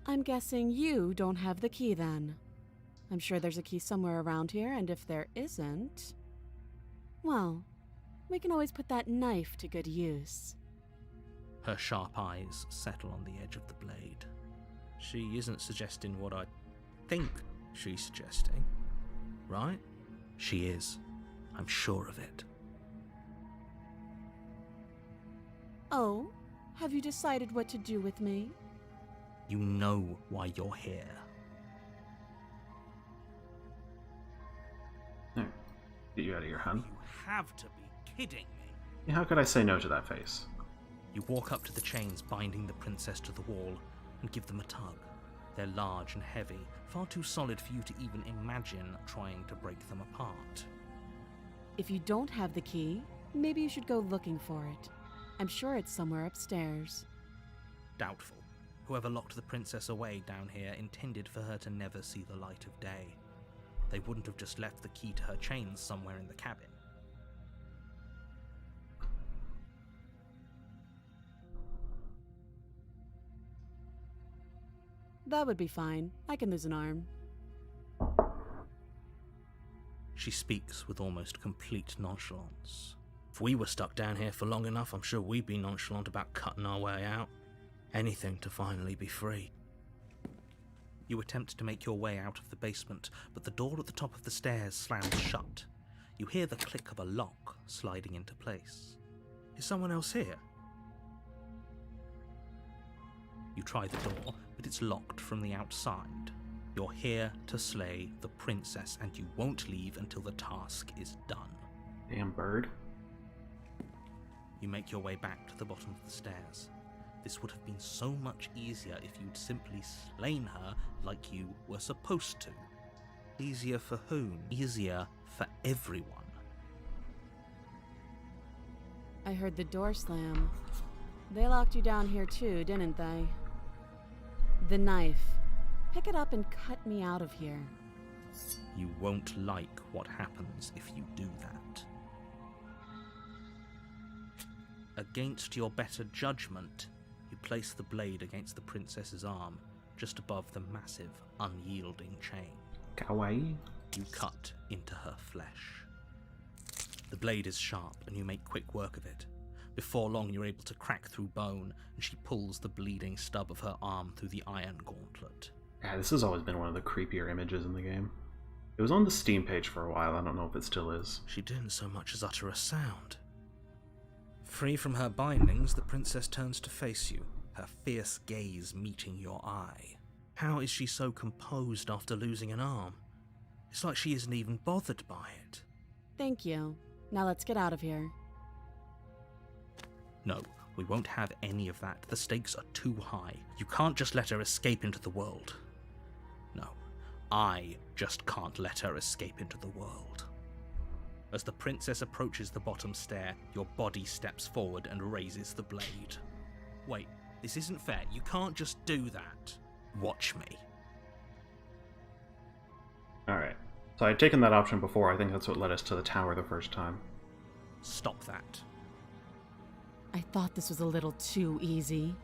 I'm guessing you don't have the key then. I'm sure there's a key somewhere around here, and if there isn't, well, we can always put that knife to good use. Her sharp eyes settle on the edge of the blade. She isn't suggesting what I think she's suggesting, right? She is. I'm sure of it. Oh, have you decided what to do with me? You know why you're here. There. Get you out of here, hun. You have to be kidding me. Yeah, how could I say no to that face? You walk up to the chains binding the princess to the wall and give them a tug. They're large and heavy, far too solid for you to even imagine trying to break them apart. If you don't have the key, maybe you should go looking for it. I'm sure it's somewhere upstairs. Doubtful. Whoever locked the princess away down here intended for her to never see the light of day. They wouldn't have just left the key to her chains somewhere in the cabin. That would be fine. I can lose an arm. She speaks with almost complete nonchalance. If we were stuck down here for long enough, I'm sure we'd be nonchalant about cutting our way out. Anything to finally be free. You attempt to make your way out of the basement, but the door at the top of the stairs slams shut. You hear the click of a lock sliding into place. Is someone else here? You try the door, but it's locked from the outside. You're here to slay the princess, and you won't leave until the task is done. Damn bird. You make your way back to the bottom of the stairs. This would have been so much easier if you'd simply slain her like you were supposed to. Easier for whom? Easier for everyone. I heard the door slam. They locked you down here too, didn't they? The knife. Pick it up and cut me out of here. You won't like what happens if you do that. Against your better judgment, you place the blade against the princess's arm, just above the massive, unyielding chain. Kawaii. You cut into her flesh. The blade is sharp, and you make quick work of it. Before long, you're able to crack through bone, and she pulls the bleeding stub of her arm through the iron gauntlet. Yeah, this has always been one of the creepier images in the game. It was on the Steam page for a while, I don't know if it still is. She didn't so much as utter a sound. Free from her bindings, the princess turns to face you, her fierce gaze meeting your eye. How is she so composed after losing an arm? It's like she isn't even bothered by it. Thank you. Now let's get out of here. No, we won't have any of that. The stakes are too high. You can't just let her escape into the world. No, I just can't let her escape into the world. As the princess approaches the bottom stair, your body steps forward and raises the blade. Wait, this isn't fair. You can't just do that. Watch me. Alright. So I had taken that option before. I think that's what led us to the tower the first time. Stop that. I thought this was a little too easy.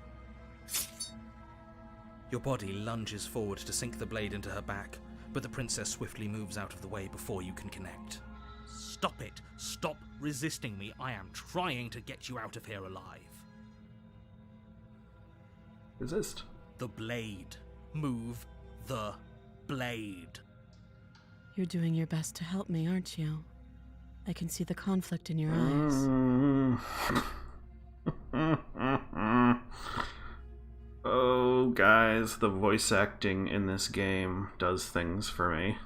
Your body lunges forward to sink the blade into her back, but the princess swiftly moves out of the way before you can connect. Stop it! Stop resisting me! I am trying to get you out of here alive. Resist. The blade. Move the blade. You're doing your best to help me, aren't you? I can see the conflict in your eyes. Oh, Oh, guys, the voice acting in this game does things for me.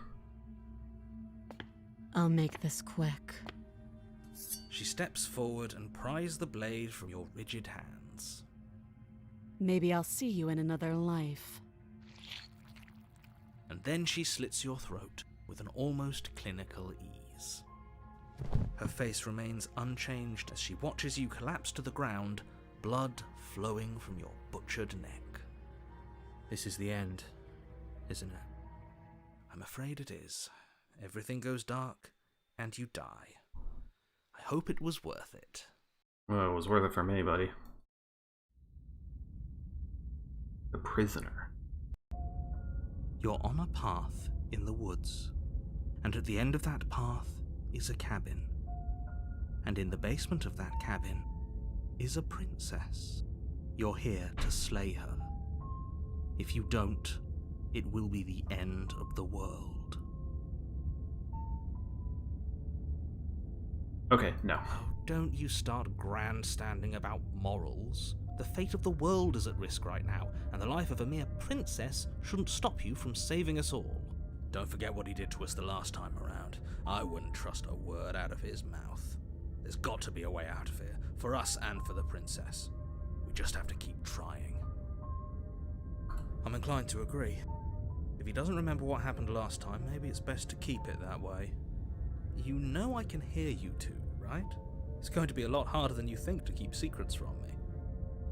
I'll make this quick. She steps forward and pries the blade from your rigid hands. Maybe I'll see you in another life. And then she slits your throat with an almost clinical ease. Her face remains unchanged as she watches you collapse to the ground, blood flowing from your butchered neck. This is the end, isn't it? I'm afraid it is. Everything goes dark, and you die. I hope it was worth it. Well, it was worth it for me, buddy. The prisoner. You're on a path in the woods, and at the end of that path is a cabin. And in the basement of that cabin is a princess. You're here to slay her. If you don't, it will be the end of the world. Okay, no. Oh, don't you start grandstanding about morals. The fate of the world is at risk right now, and the life of a mere princess shouldn't stop you from saving us all. Don't forget what he did to us the last time around. I wouldn't trust a word out of his mouth. There's got to be a way out of here, for us and for the princess. We just have to keep trying. I'm inclined to agree. If he doesn't remember what happened last time, maybe it's best to keep it that way. You know I can hear you two, right? It's going to be a lot harder than you think to keep secrets from me.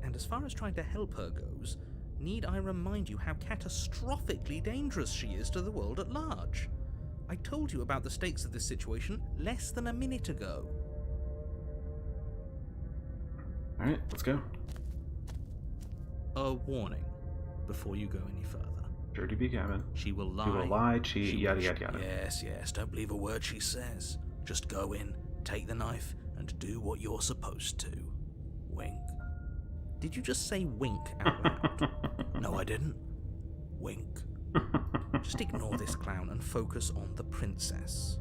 And as far as trying to help her goes, need I remind you how catastrophically dangerous she is to the world at large? I told you about the stakes of this situation less than a minute ago. Alright, let's go. A warning before you go any further. Dirty B cabin. She will lie. She will lie, cheat, yada yada yada. Yes, don't believe a word she says. Just go in, take the knife, and do what you're supposed to. Wink. Did you just say wink out loud? No, I didn't. Wink. Just ignore this clown and focus on the princess.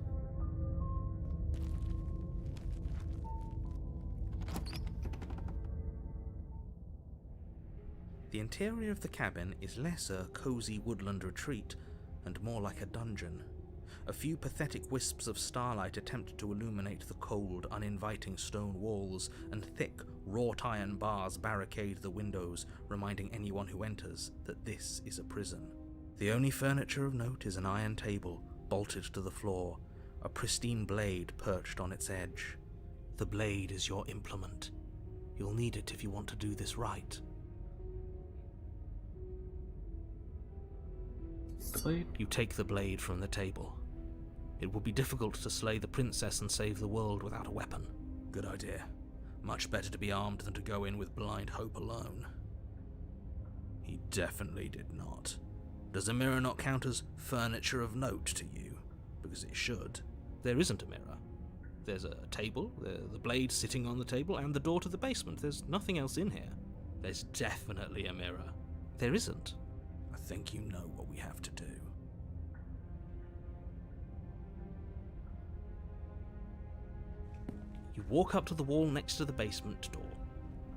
The interior of the cabin is less a cozy woodland retreat and more like a dungeon. A few pathetic wisps of starlight attempt to illuminate the cold, uninviting stone walls, and thick, wrought iron bars barricade the windows, reminding anyone who enters that this is a prison. The only furniture of note is an iron table, bolted to the floor, a pristine blade perched on its edge. The blade is your implement. You'll need it if you want to do this right. The blade? You take the blade from the table. It will be difficult to slay the princess and save the world without a weapon. Good idea. Much better to be armed than to go in with blind hope alone. He definitely did not. Does a mirror not count as furniture of note to you? Because it should. There isn't a mirror. There's a table, the blade sitting on the table, and the door to the basement. There's nothing else in here. There's definitely a mirror. There isn't. I think you know what we have to do. You walk up to the wall next to the basement door.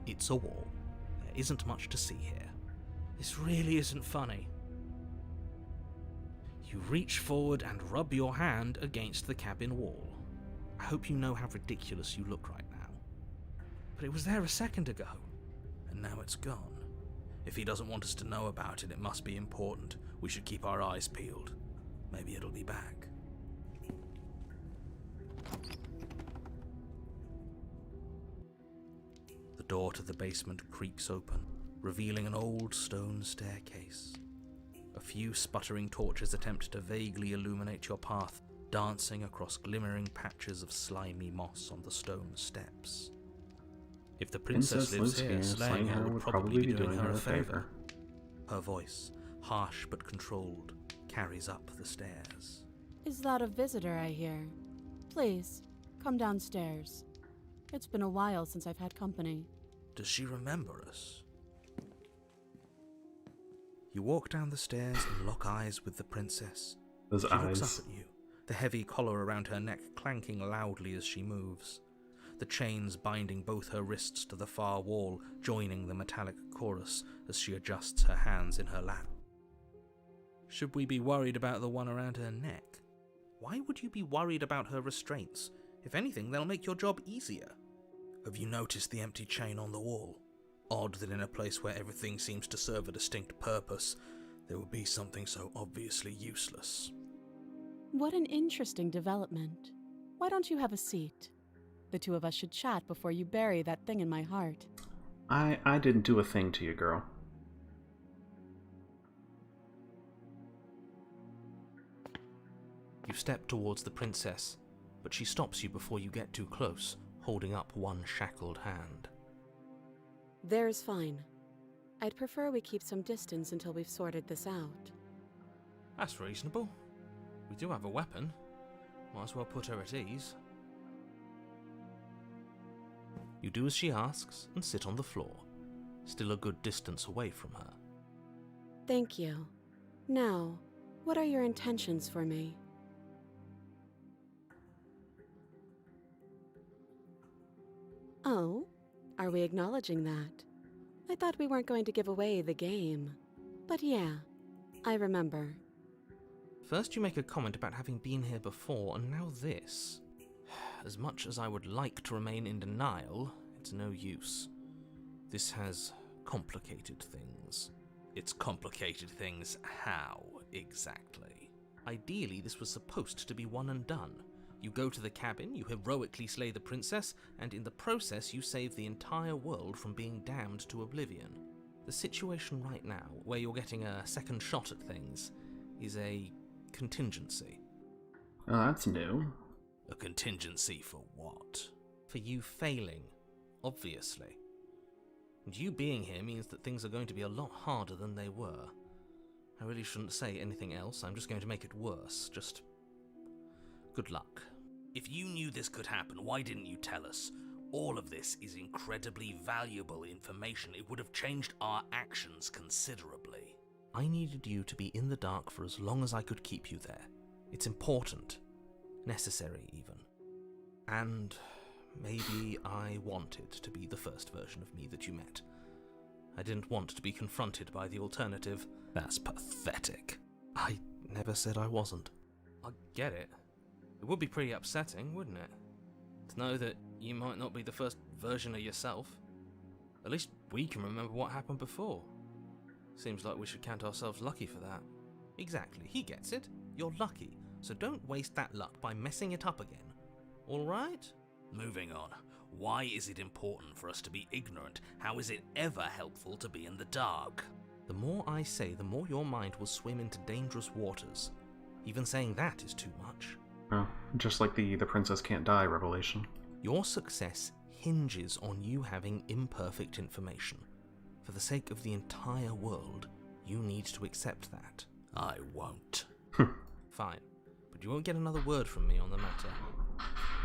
It's a wall. There isn't much to see here. This really isn't funny. You reach forward and rub your hand against the cabin wall. I hope you know how ridiculous you look right now. But it was there a second ago, and now it's gone. If he doesn't want us to know about it, it must be important. We should keep our eyes peeled. Maybe it'll be back. The door to the basement creaks open, revealing an old stone staircase. A few sputtering torches attempt to vaguely illuminate your path, dancing across glimmering patches of slimy moss on the stone steps. If the princess lives here, slaying her would probably be doing her a favor. Her voice, harsh but controlled, carries up the stairs. Is that a visitor I hear? Please, come downstairs. It's been a while since I've had company. Does she remember us? You walk down the stairs and lock eyes with the princess. She looks up at you, the heavy collar around her neck clanking loudly as she moves. the chains binding both her wrists to the far wall, joining the metallic chorus as she adjusts her hands in her lap. Should we be worried about the one around her neck? Why would you be worried about her restraints? If anything, they'll make your job easier. Have you noticed the empty chain on the wall? Odd that in a place where everything seems to serve a distinct purpose, there would be something so obviously useless. What an interesting development. Why don't you have a seat? The two of us should chat before you bury that thing in my heart. I didn't do a thing to you, girl. You step towards the princess, but she stops you before you get too close, holding up one shackled hand. There's fine. I'd prefer we keep some distance until we've sorted this out. That's reasonable. We do have a weapon. Might as well put her at ease. You do as she asks and sit on the floor, still a good distance away from her. Thank you. Now, what are your intentions for me? Oh, are we acknowledging that? I thought we weren't going to give away the game. But yeah, I remember. First you make a comment about having been here before, and now this. As much as I would like to remain in denial, it's no use. This has complicated things. It's complicated things how, exactly? Ideally, this was supposed to be one and done. You go to the cabin, you heroically slay the princess, and in the process you save the entire world from being damned to oblivion. The situation right now, where you're getting a second shot at things, is a contingency. Oh, that's new. A contingency for what? For you failing, obviously. And you being here means that things are going to be a lot harder than they were. I really shouldn't say anything else, I'm just going to make it worse. Just good luck. If you knew this could happen, why didn't you tell us? All of this is incredibly valuable information. It would have changed our actions considerably. I needed you to be in the dark for as long as I could keep you there. It's important. Necessary, even. And maybe I wanted to be the first version of me that you met. I didn't want to be confronted by the alternative. That's pathetic. I never said I wasn't. I get it. It would be pretty upsetting, wouldn't it? To know that you might not be the first version of yourself. At least we can remember what happened before. Seems like we should count ourselves lucky for that. Exactly, he gets it. You're lucky, so don't waste that luck by messing it up again. Alright? Moving on. Why is it important for us to be ignorant? How is it ever helpful to be in the dark? The more I say, the more your mind will swim into dangerous waters. Even saying that is too much. Oh, just like the princess can't die revelation. Your success hinges on you having imperfect information. For the sake of the entire world, you need to accept that. I won't. Fine, but you won't get another word from me on the matter.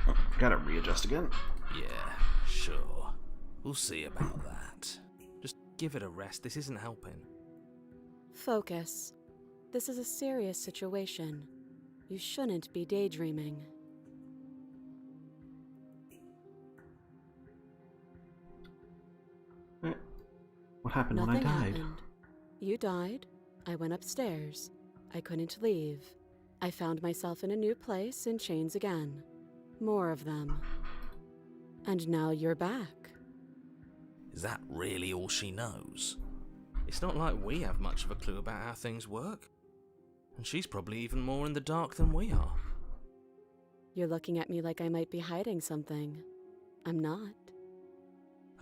Oh, gotta readjust again. Yeah, sure. We'll see about that. Just give it a rest, this isn't helping. Focus. This is a serious situation. You shouldn't be daydreaming. What happened Nothing when I died? happened. You died. I went upstairs. I couldn't leave. I found myself in a new place in chains again. More of them. And now you're back. Is that really all she knows? It's not like we have much of a clue about how things work. And she's probably even more in the dark than we are. You're looking at me like I might be hiding something. I'm not.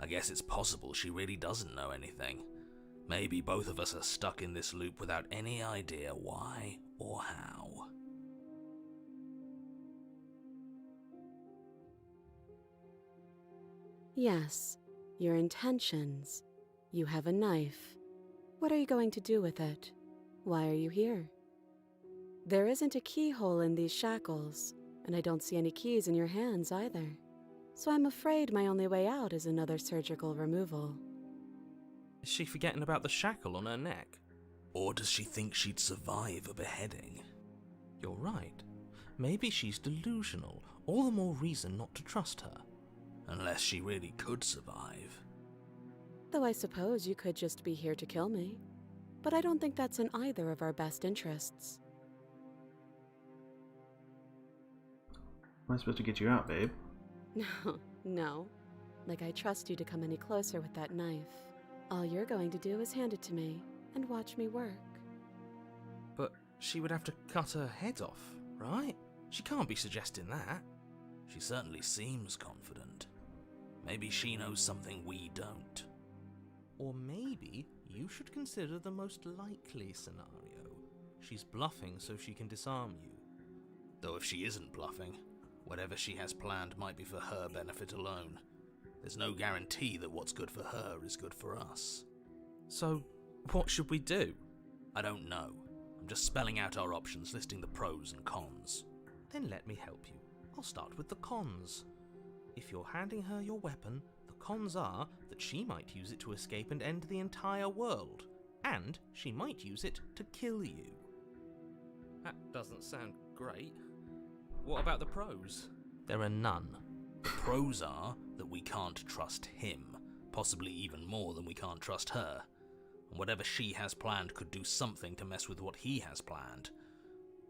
I guess it's possible she really doesn't know anything. Maybe both of us are stuck in this loop without any idea why or how. Yes, your intentions. You have a knife. What are you going to do with it? Why are you here? There isn't a keyhole in these shackles, and I don't see any keys in your hands either. So I'm afraid my only way out is another surgical removal. Is she forgetting about the shackle on her neck? Or does she think she'd survive a beheading? You're right. Maybe she's delusional. All the more reason not to trust her. Unless she really could survive. Though I suppose you could just be here to kill me. But I don't think that's in either of our best interests. Am I supposed to get you out, babe? No. Like I trust you to come any closer with that knife. All you're going to do is hand it to me and watch me work. But she would have to cut her head off, right? She can't be suggesting that. She certainly seems confident. Maybe she knows something we don't. Or maybe you should consider the most likely scenario. She's bluffing so she can disarm you. Though if she isn't bluffing, whatever she has planned might be for her benefit alone. There's no guarantee that what's good for her is good for us. So, what should we do? I don't know. I'm just spelling out our options, listing the pros and cons. Then let me help you. I'll start with the cons. If you're handing her your weapon, the cons are that she might use it to escape and end the entire world. And she might use it to kill you. That doesn't sound great. What about the pros? There are none. The pros are that we can't trust him, possibly even more than we can't trust her. And whatever she has planned could do something to mess with what he has planned.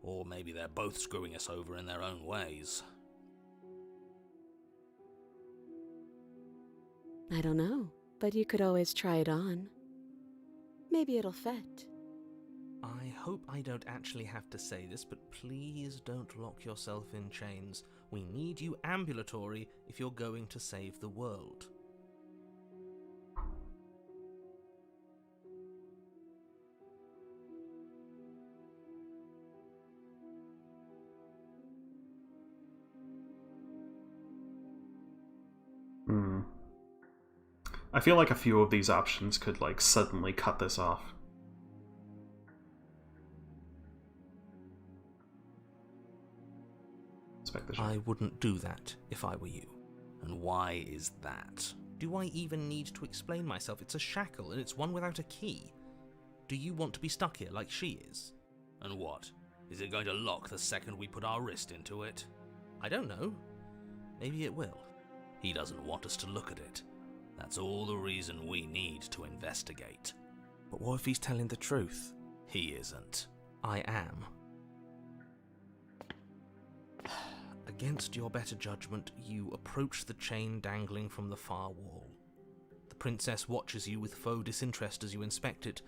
Or maybe they're both screwing us over in their own ways. I don't know, but you could always try it on. Maybe it'll fit. I hope I don't actually have to say this, but please don't lock yourself in chains. We need you ambulatory if you're going to save the world. I feel like a few of these options could, like, suddenly cut this off. I wouldn't do that if I were you. And why is that? Do I even need to explain myself? It's a shackle, and it's one without a key. Do you want to be stuck here like she is? And what? Is it going to lock the second we put our wrist into it? I don't know. Maybe it will. He doesn't want us to look at it. That's all the reason we need to investigate. But what if he's telling the truth? He isn't. I am. Against your better judgment, you approach the chain dangling from the far wall. The princess watches you with faux disinterest as you inspect it,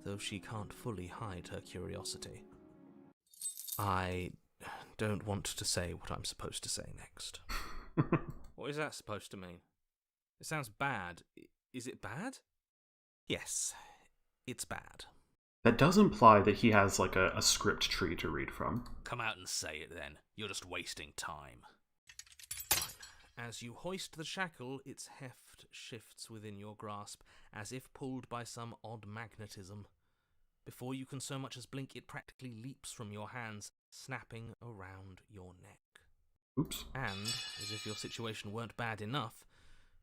though she can't fully hide her curiosity. I don't want to say what I'm supposed to say next. What is that supposed to mean? It sounds bad. Is it bad? Yes, it's bad. That does imply that he has, like, a script tree to read from. Come out and say it then. You're just wasting time. As you hoist the shackle, its heft shifts within your grasp, as if pulled by some odd magnetism. Before you can so much as blink, it practically leaps from your hands, snapping around your neck. Oops. And, as if your situation weren't bad enough,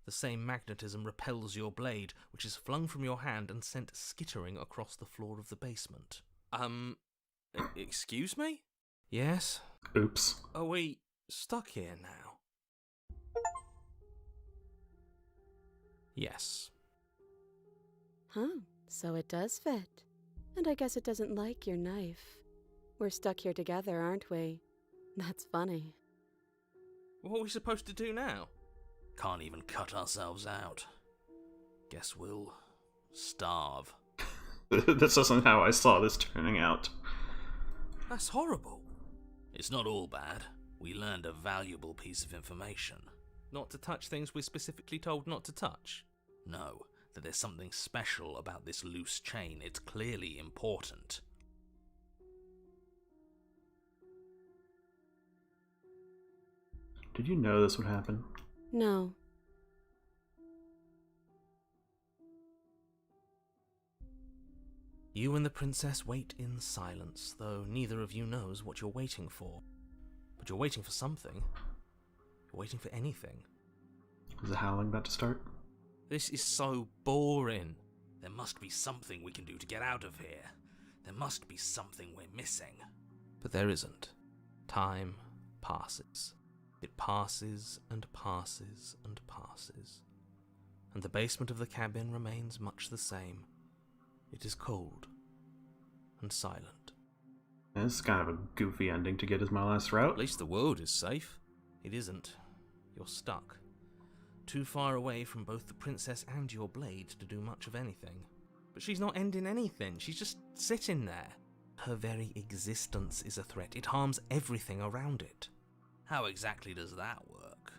the same magnetism repels your blade, which is flung from your hand and sent skittering across the floor of the basement. Excuse me? Yes? Oops. Are we... Stuck here now? Yes. Huh, so it does fit. And I guess it doesn't like your knife. We're stuck here together, aren't we? That's funny. What are we supposed to do now? Can't even cut ourselves out. Guess we'll starve. This isn't how I saw this turning out. That's horrible. It's not all bad. We learned a valuable piece of information. Not to touch things we're specifically told not to touch. No, that there's something special about this loose chain. It's clearly important. Did you know this would happen? No. You and the princess wait in silence, though neither of you knows what you're waiting for. But you're waiting for something. You're waiting for anything. Is the howling about to start? This is so boring. There must be something we can do to get out of here. There must be something we're missing. But there isn't. Time passes. It passes and passes and passes, and the basement of the cabin remains much the same. It is cold and silent. This is kind of a goofy ending to get as my last route. At least the world is safe. It isn't. You're stuck. Too far away from both the princess and your blade to do much of anything. But she's not ending anything. She's just sitting there. Her very existence is a threat. It harms everything around it. How exactly does that work?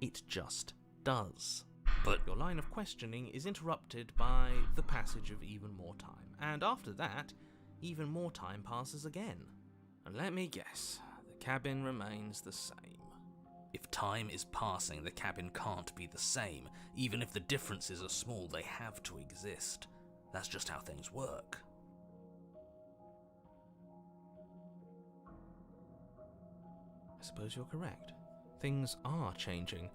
It just does. But your line of questioning is interrupted by the passage of even more time. And after that, even more time passes again. And let me guess, the cabin remains the same. If time is passing, the cabin can't be the same. Even if the differences are small, they have to exist. That's just how things work. I suppose you're correct. Things are changing.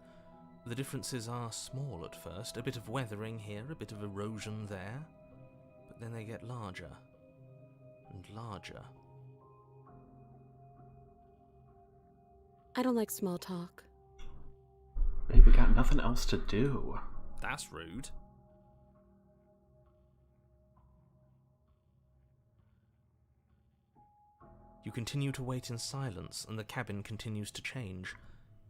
The differences are small at first, a bit of weathering here, a bit of erosion there, but then they get larger and larger. I don't like small talk. Babe, we got nothing else to do. That's rude. You continue to wait in silence, and the cabin continues to change.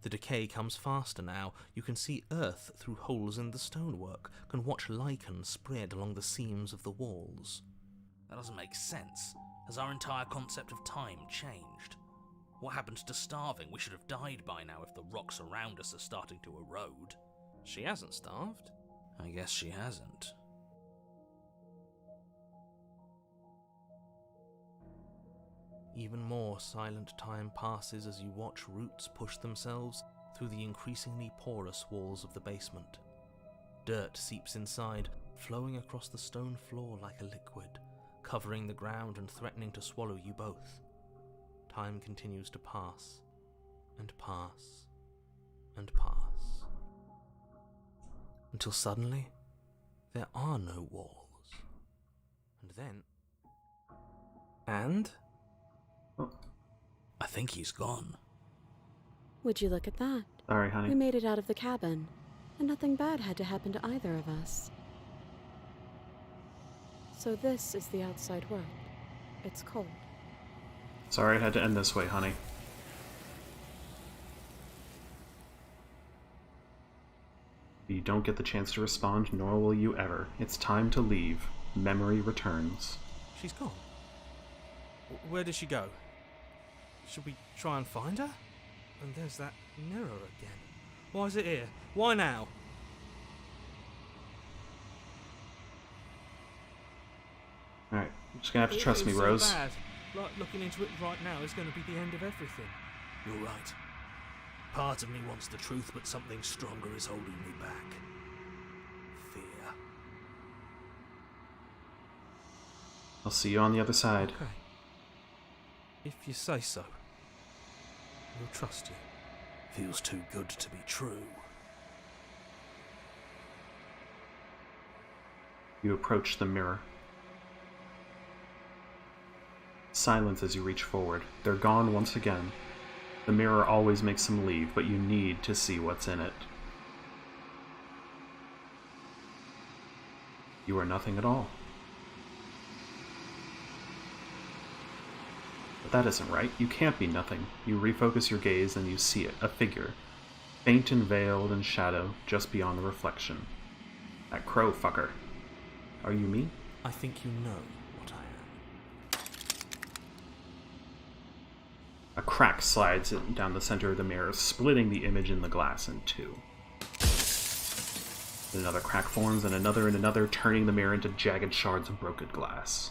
The decay comes faster now. You can see earth through holes in the stonework, can watch lichen spread along the seams of the walls. That doesn't make sense. Has our entire concept of time changed? What happened to starving? We should have died by now if the rocks around us are starting to erode. She hasn't starved. I guess she hasn't. Even more silent time passes as you watch roots push themselves through the increasingly porous walls of the basement. Dirt seeps inside, flowing across the stone floor like a liquid, covering the ground and threatening to swallow you both. Time continues to pass, and pass, and pass, until suddenly there are no walls. And then... And... I think he's gone. Would you look at that? Sorry, honey. We made it out of the cabin, and nothing bad had to happen to either of us. So this is the outside world. It's cold. Sorry it had to end this way, honey. You don't get the chance to respond, nor will you ever. It's time to leave. Memory returns. She's gone. Where did she go? Should we try and find her? And there's that mirror again. Why is it here? Why now? Alright, you're just gonna have to trust me, so Rose. Bad. Like, looking into it right now is going to be the end of everything. You're right. Part of me wants the truth, but something stronger is holding me back. Fear. I'll see you on the other side. Okay. If you say so. We'll trust you. Feels too good to be true. You approach the mirror. Silence as you reach forward. They're gone once again. The mirror always makes them leave, but you need to see what's in it. You are nothing at all. But that isn't right. You can't be nothing. You refocus your gaze and you see it, a figure, faint and veiled in shadow just beyond the reflection. That crow fucker. Are you me? I think you know what I am. A crack slides down the center of the mirror, splitting the image in the glass in two. Another crack forms, and another, turning the mirror into jagged shards of broken glass.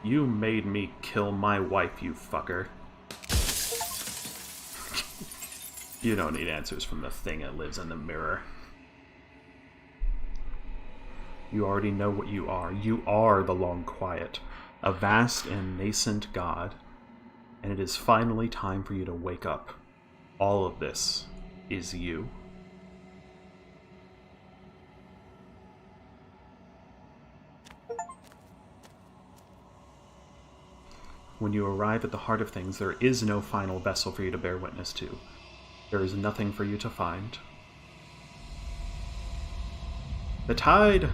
You made me kill my wife, you fucker. You don't need answers from the thing that lives in the mirror. You already know what you are. You are the Long Quiet, a vast and nascent god. And it is finally time for you to wake up. All of this is you. when you arrive at the heart of things, there is no final vessel for you to bear witness to. There is nothing for you to find. The tide!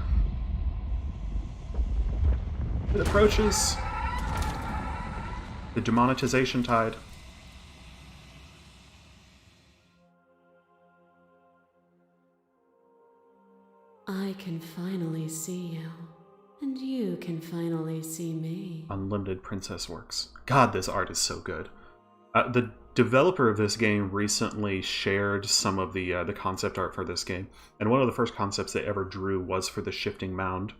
It approaches. The demonetization tide. I can finally see you, and you can finally see me. Unlimited Princess Works. God, this art is so good. The developer of this game recently shared some of the concept art for this game, and one of the first concepts they ever drew was for the shifting mound,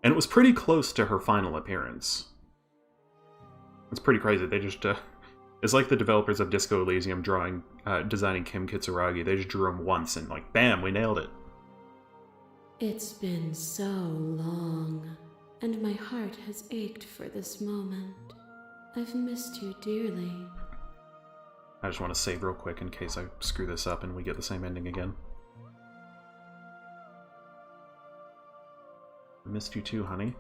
and it was pretty close to her final appearance. It's pretty crazy. They just it's like the developers of Disco Elysium designing Kim Kitsuragi. They just drew him once and like, bam, we nailed it. It's been so long, and my heart has ached for this moment. I've missed you dearly. I just want to save real quick in case I screw this up and we get the same ending again. I missed you too, honey.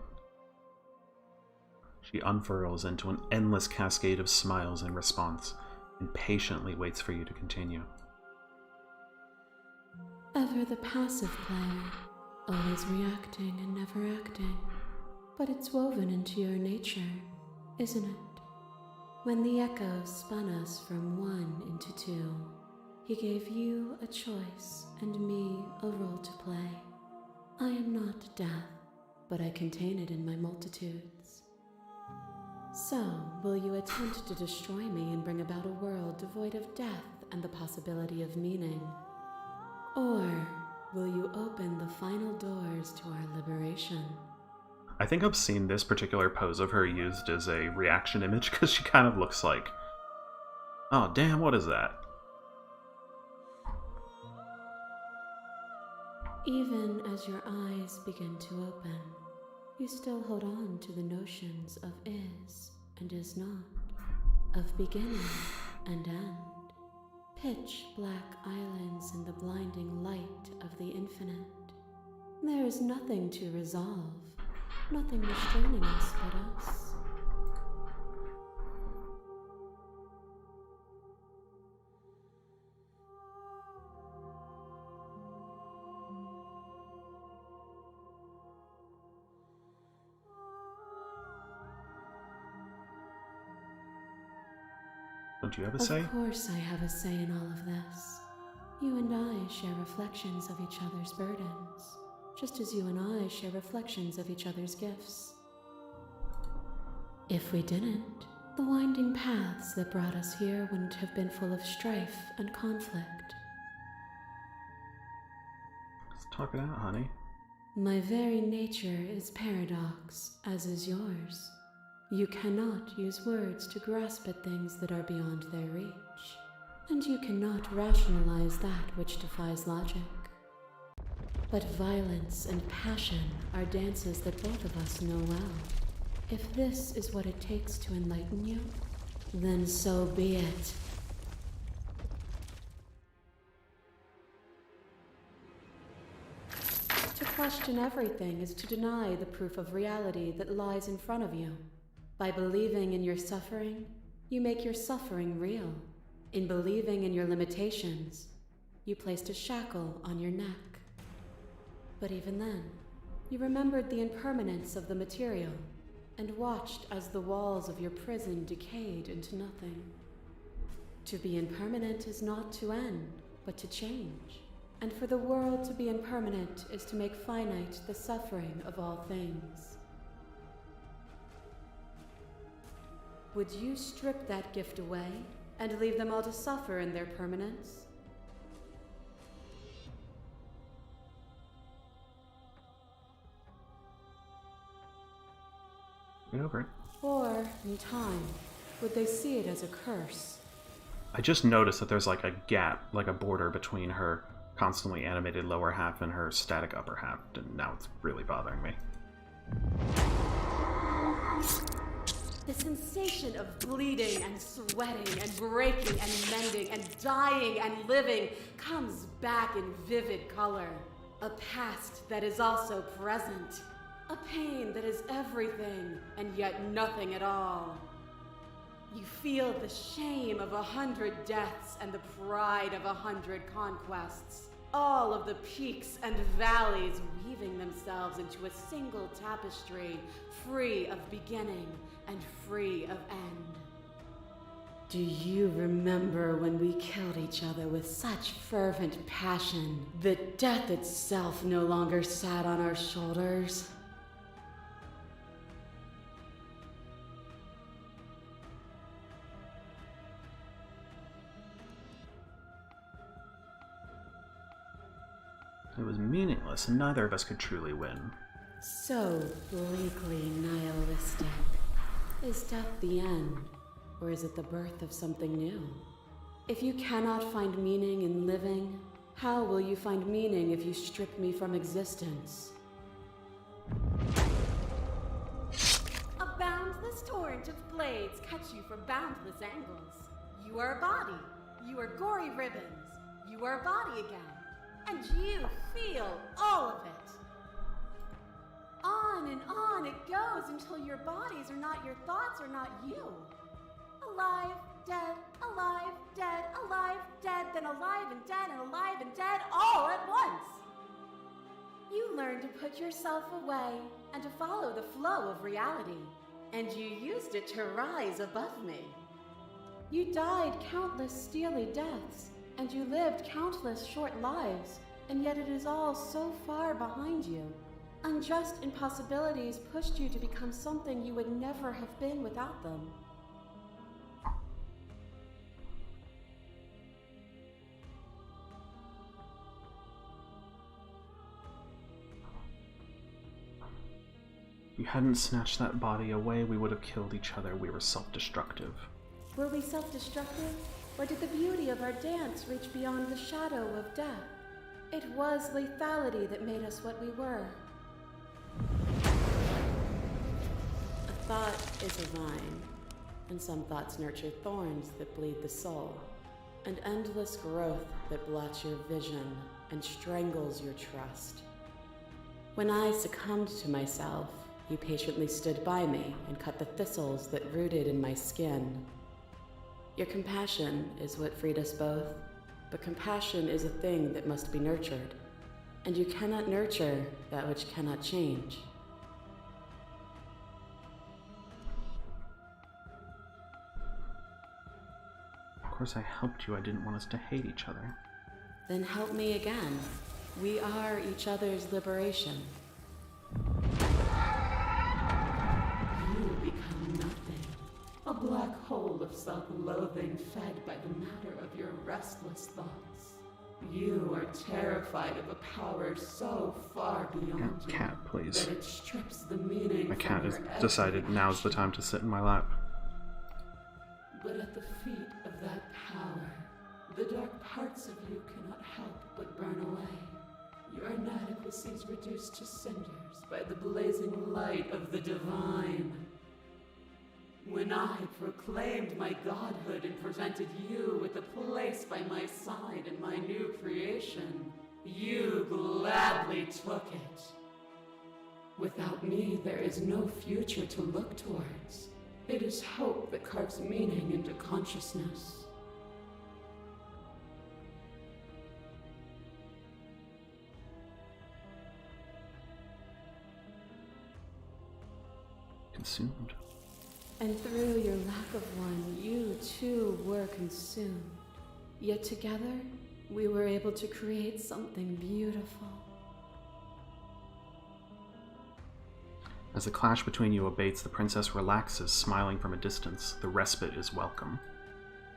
She unfurls into an endless cascade of smiles in response and patiently waits for you to continue. Ever the passive player, always reacting and never acting. But it's woven into your nature, isn't it? When the echo spun us from one into two, he gave you a choice and me a role to play. I am not death, but I contain it in my multitudes. So, will you attempt to destroy me and bring about a world devoid of death and the possibility of meaning? Or will you open the final doors to our liberation? I think I've seen this particular pose of her used as a reaction image because she kind of looks like... Oh, damn, what is that? Even as your eyes begin to open, you still hold on to the notions of is and is not, of beginning and end. Pitch black islands in the blinding light of the infinite. There is nothing to resolve, nothing restraining us but us. Don't you have a say? Of course I have a say in all of this. You and I share reflections of each other's burdens, just as you and I share reflections of each other's gifts. If we didn't, the winding paths that brought us here wouldn't have been full of strife and conflict. Let's talk it out, honey. My very nature is paradox, as is yours. You cannot use words to grasp at things that are beyond their reach, and you cannot rationalize that which defies logic. But violence and passion are dances that both of us know well. If this is what it takes to enlighten you, then so be it. To question everything is to deny the proof of reality that lies in front of you. By believing in your suffering, you make your suffering real. In believing in your limitations, you placed a shackle on your neck. But even then, you remembered the impermanence of the material and watched as the walls of your prison decayed into nothing. To be impermanent is not to end, but to change. And for the world to be impermanent is to make finite the suffering of all things. Would you strip that gift away and leave them all to suffer in their permanence? Get over it. Or, in time, would they see it as a curse? I just noticed that there's like a gap, like a border between her constantly animated lower half and her static upper half, and now it's really bothering me. The sensation of bleeding and sweating and breaking and mending and dying and living comes back in vivid color. A past that is also present. A pain that is everything and yet nothing at all. You feel the shame of 100 deaths and the pride of 100 conquests. All of the peaks and valleys weaving themselves into a single tapestry, free of beginning and free of end. Do you remember when we killed each other with such fervent passion that death itself no longer sat on our shoulders? It was meaningless, and neither of us could truly win. So bleakly nihilistic. Is death the end, or is it the birth of something new? If you cannot find meaning in living, how will you find meaning if you strip me from existence? A boundless torrent of blades cuts you from boundless angles. You are a body. You are gory ribbons. You are a body again. And you feel all of it. On it goes until your bodies are not your thoughts, are not you. Alive, dead, alive, dead, then alive and dead, all at once. You learn to put yourself away and to follow the flow of reality. And you used it to rise above me. You died countless steely deaths, and you lived countless short lives, and yet it is all so far behind you. Unjust impossibilities pushed you to become something you would never have been without them. If you hadn't snatched that body away, we would have killed each other. We were self-destructive. Were we self-destructive? Or did the beauty of our dance reach beyond the shadow of death? It was lethality that made us what we were. A thought is a vine, and some thoughts nurture thorns that bleed the soul, and endless growth that blots your vision and strangles your trust. When I succumbed to myself, you patiently stood by me and cut the thistles that rooted in my skin. Your compassion is what freed us both, but compassion is a thing that must be nurtured, and you cannot nurture that which cannot change. Of course I helped you. I didn't want us to hate each other. Then help me again. We are each other's liberation. You become nothing. A black hole of self-loathing fed by the matter of your restless thoughts. You are terrified of a power so far beyond you Cat, please. that it strips the meaning My from cat has your decided every now's the action. time to sit in my lap. But at the feet of that power, the dark parts of you cannot help but burn away. Your inadequacies reduced to cinders by the blazing light of the divine. When I proclaimed my godhood and presented you with a place by my side in my new creation, you gladly took it. Without me, there is no future to look towards. It is hope that carves meaning into consciousness. Consumed. And through your lack of one, you too were consumed. Yet together, we were able to create something beautiful. As the clash between you abates, the princess relaxes, smiling from a distance. The respite is welcome.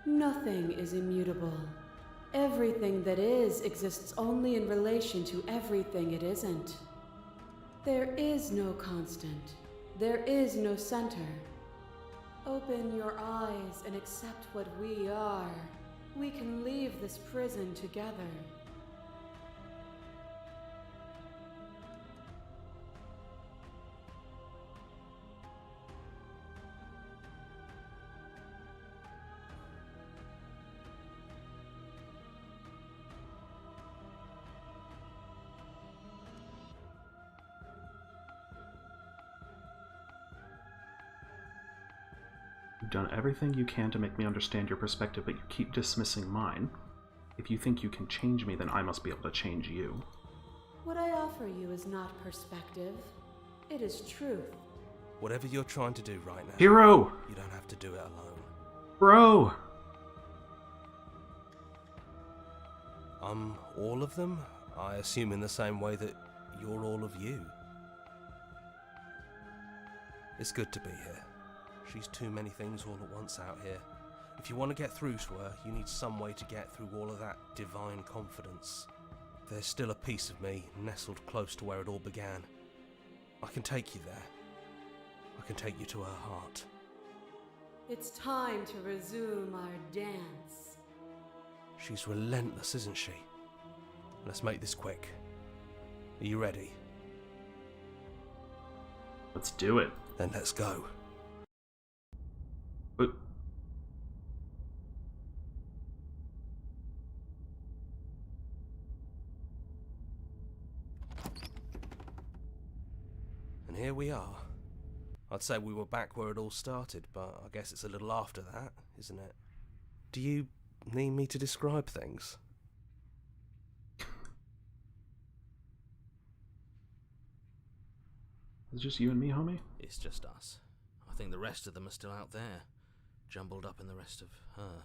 Nothing is immutable. Everything that is exists only in relation to everything it isn't. There is no constant. There is no center. Open your eyes and accept what we are. We can leave this prison together. You've done everything you can to make me understand your perspective, but you keep dismissing mine. If you think you can change me, then I must be able to change you. What I offer you is not perspective. It is truth. Whatever you're trying to do right now, Hero! you don't have to do it alone. Bro! All of them? I assume in the same way that you're all of you. It's good to be here. She's too many things all at once out here. If you want to get through to her, you need some way to get through all of that divine confidence. There's still a piece of me nestled close to where it all began. I can take you there. I can take you to her heart. It's time to resume our dance. She's relentless, isn't she? Let's make this quick. Are you ready? Let's do it. Then let's go. But And here we are. I'd say we were back where it all started, but I guess it's a little after that, isn't it? Do you need me to describe things? it's just you and me, homie? It's just us. I think the rest of them are still out there, jumbled up in the rest of her.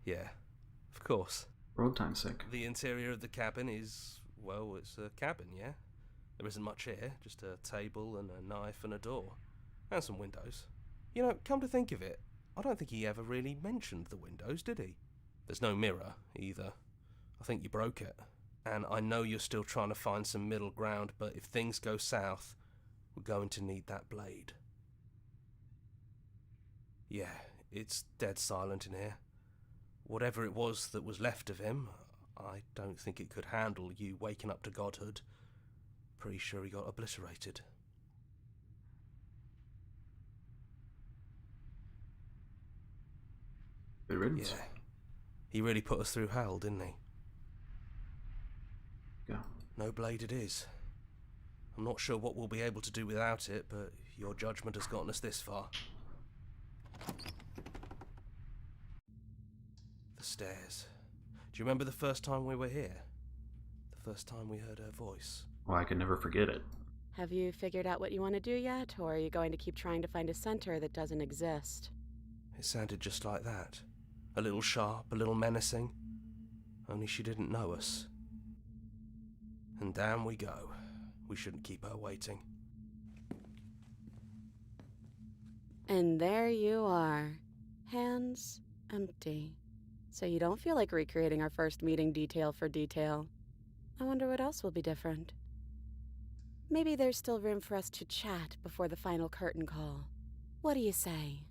Yeah, of course. Road time sick. The interior of the cabin is, well, it's a cabin, yeah? There isn't much here, just a table and a knife and a door. And some windows. You know, come to think of it, I don't think he ever really mentioned the windows, did he? There's no mirror, either. I think you broke it. And I know you're still trying to find some middle ground, but if things go south, we're going to need that blade. Yeah, it's dead silent in here. Whatever it was that was left of him, I don't think it could handle you waking up to godhood. Pretty sure he got obliterated. Good riddance. Yeah. He really put us through hell, didn't he? Yeah. No blade it is. I'm not sure what we'll be able to do without it, but your judgment has gotten us this far. The stairs. Do you remember the first time we were here? The first time we heard her voice? Well, I can never forget it. Have you figured out what you want to do yet, or are you going to keep trying to find a center that doesn't exist? It sounded just like that. A little sharp, a little menacing. Only she didn't know us. And down we go. We shouldn't keep her waiting. And there you are. Hands empty. So you don't feel like recreating our first meeting detail for detail. I wonder what else will be different. Maybe there's still room for us to chat before the final curtain call. What do you say?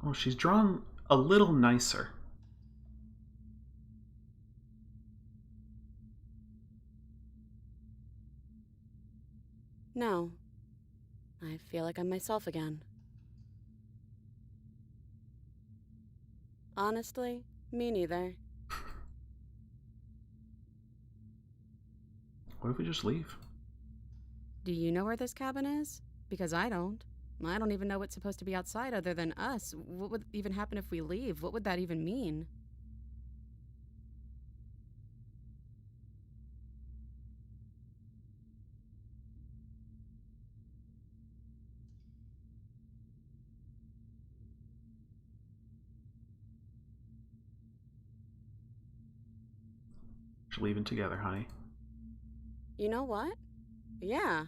Oh, she's drawn a little nicer. No. I feel like I'm myself again. Honestly, me neither. What if we just leave? Do you know where this cabin is? Because I don't. I don't even know what's supposed to be outside other than us. What would even happen if we leave? What would that even mean? We're leaving together, honey. You know what? Yeah,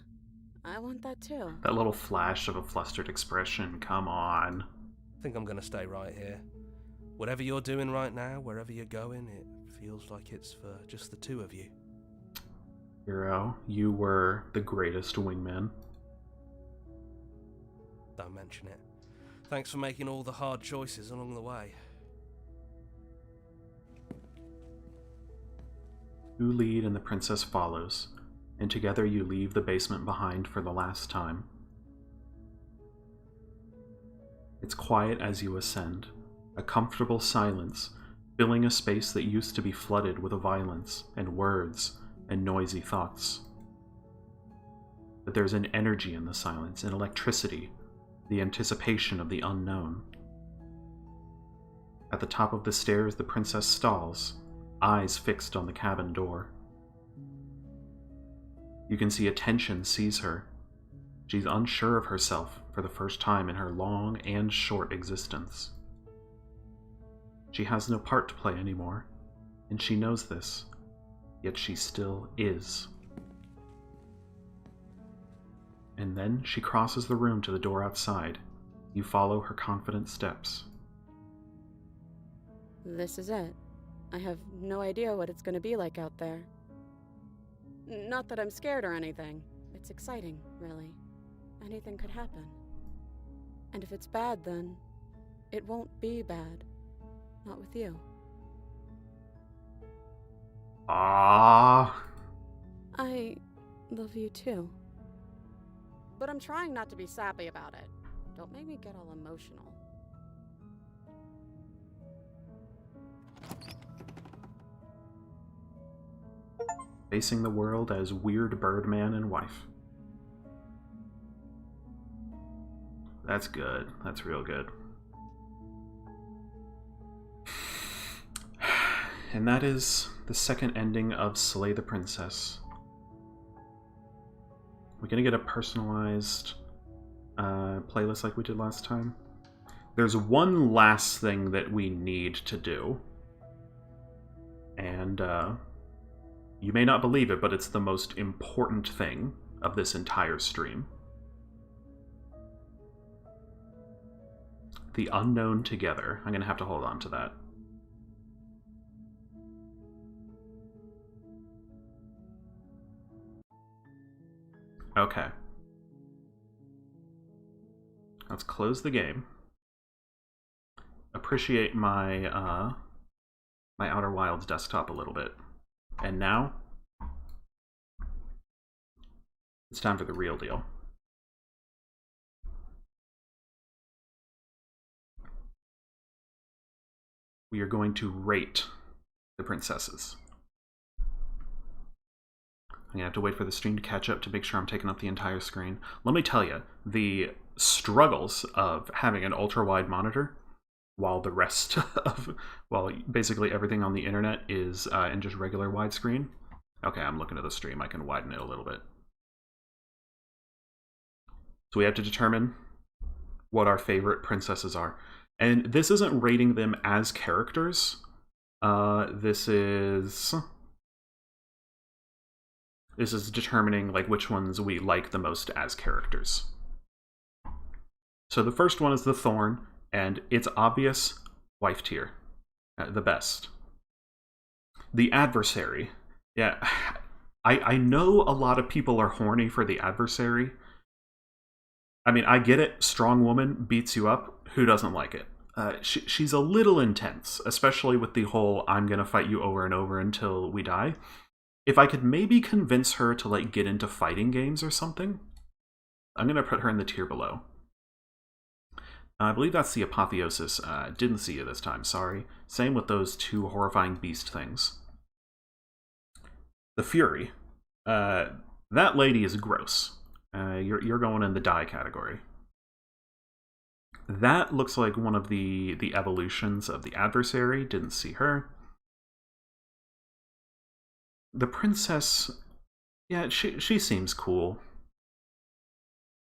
I want that too. That little flash of a flustered expression, come on. I think I'm gonna stay right here. Whatever you're doing right now, wherever you're going, it feels like it's for just the two of you. Hero, you were the greatest wingman. Don't mention it. Thanks for making all the hard choices along the way. You lead and the princess follows, and together you leave the basement behind for the last time. It's quiet as you ascend, a comfortable silence, filling a space that used to be flooded with violence and words and noisy thoughts. But there's an energy in the silence, an electricity, the anticipation of the unknown. At the top of the stairs, the princess stalls, eyes fixed on the cabin door. You can see attention seize her. She's unsure of herself for the first time in her long and short existence. She has no part to play anymore, and she knows this, yet she still is. And then she crosses the room to the door outside. You follow her confident steps. This is it. I have no idea what it's going to be like out there. Not that I'm scared or anything. It's exciting, really. Anything could happen. And if it's bad, then it won't be bad. Not with you. Ah. I love you too. But I'm trying not to be sappy about it. Don't make me get all emotional. Facing the world as Weird Birdman and Wife. That's good. That's real good. And that is the second ending of Slay the Princess. We're gonna get a personalized playlist like we did last time. There's one last thing that we need to do. And you may not believe it, but it's the most important thing of this entire stream. The unknown together. I'm gonna have to hold on to that. Okay. Let's close the game. Appreciate my my Outer Wilds desktop a little bit. And now it's time for the real deal. We are going to rate the princesses. I'm gonna have to wait for the stream to catch up to make sure I'm taking up the entire screen. Let me tell you, the struggles of having an ultra-wide monitor while the rest of, well, basically everything on the internet is in just regular widescreen. Okay, I'm looking at the stream. I can widen it a little bit. So we have to determine what our favorite princesses are. And this isn't rating them as characters. This is determining like which ones we like the most as characters. So the first one is the Thorn, and it's obvious, wife tier, the best. The Adversary, yeah, I know a lot of people are horny for the Adversary. I mean, I get it, strong woman beats you up, who doesn't like it? She's a little intense, especially with the whole I'm gonna fight you over and over until we die. If I could maybe convince her to like get into fighting games or something, I'm gonna put her in the tier below. I believe that's the Apotheosis. Didn't see you this time, sorry. Same with those two horrifying beast things. The Fury. That lady is gross. You're going in the die category. That looks like one of the evolutions of the Adversary. Didn't see her. The Princess, yeah, she seems cool.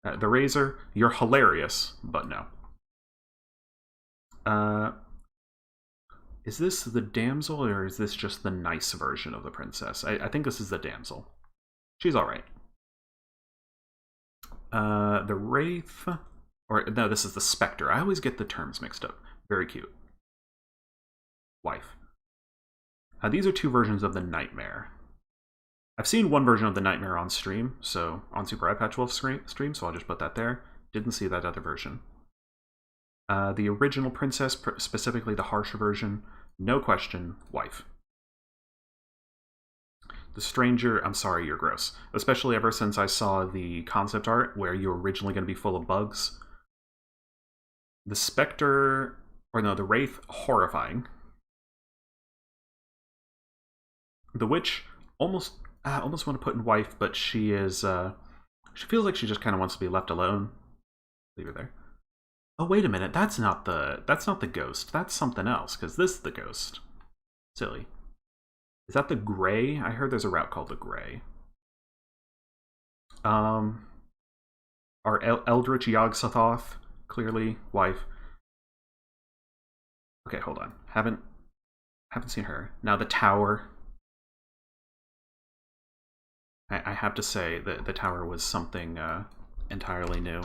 The Razor, you're hilarious, but no. Is this the damsel, or is this just the nice version of the princess? I think this is the damsel. She's alright. The Wraith, or no, this is the Spectre. I always get the terms mixed up. Very cute. Wife. These are two versions of the Nightmare. I've seen one version of the Nightmare on stream, so on Super iPatch Wolf stream, so I'll just put that there. Didn't see that other version. The original princess, specifically the harsher version, no question, wife. The Stranger, I'm sorry, you're gross. Especially ever since I saw the concept art where you're originally going to be full of bugs. The Spectre, or no, the Wraith, horrifying. The Witch, almost I almost want to put in wife, but she is, she feels like she just kind of wants to be left alone. Leave her there. Oh, wait a minute. That's not the ghost. That's something else, because this is the ghost. Silly. Is that the Gray? I heard there's a route called the Gray. Our Eldritch Yog-Sothoth, clearly wife. Okay, hold on. Haven't seen her. Now the Tower. I have to say that the Tower was something entirely new.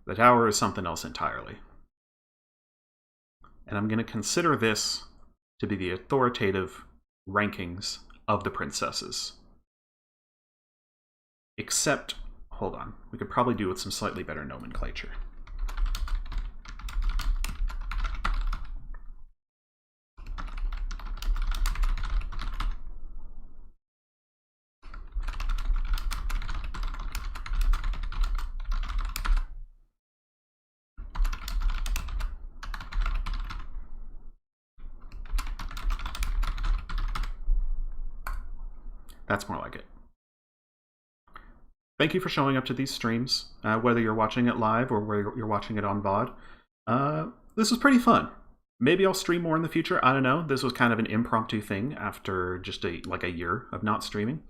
The Tower is something else entirely. And I'm going to consider this to be the authoritative rankings of the princesses. Except, hold on, we could probably do with some slightly better nomenclature. That's more like it. Thank you for showing up to these streams, whether you're watching it live or whether you're watching it on VOD. This was pretty fun. Maybe I'll stream more in the future. I don't know. This was kind of an impromptu thing after just a year of not streaming.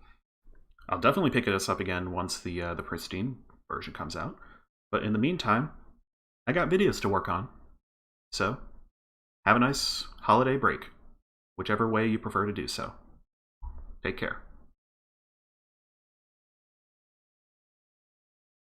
I'll definitely pick this up again once the pristine version comes out. But in the meantime, I got videos to work on. So, have a nice holiday break, whichever way you prefer to do so. Take care.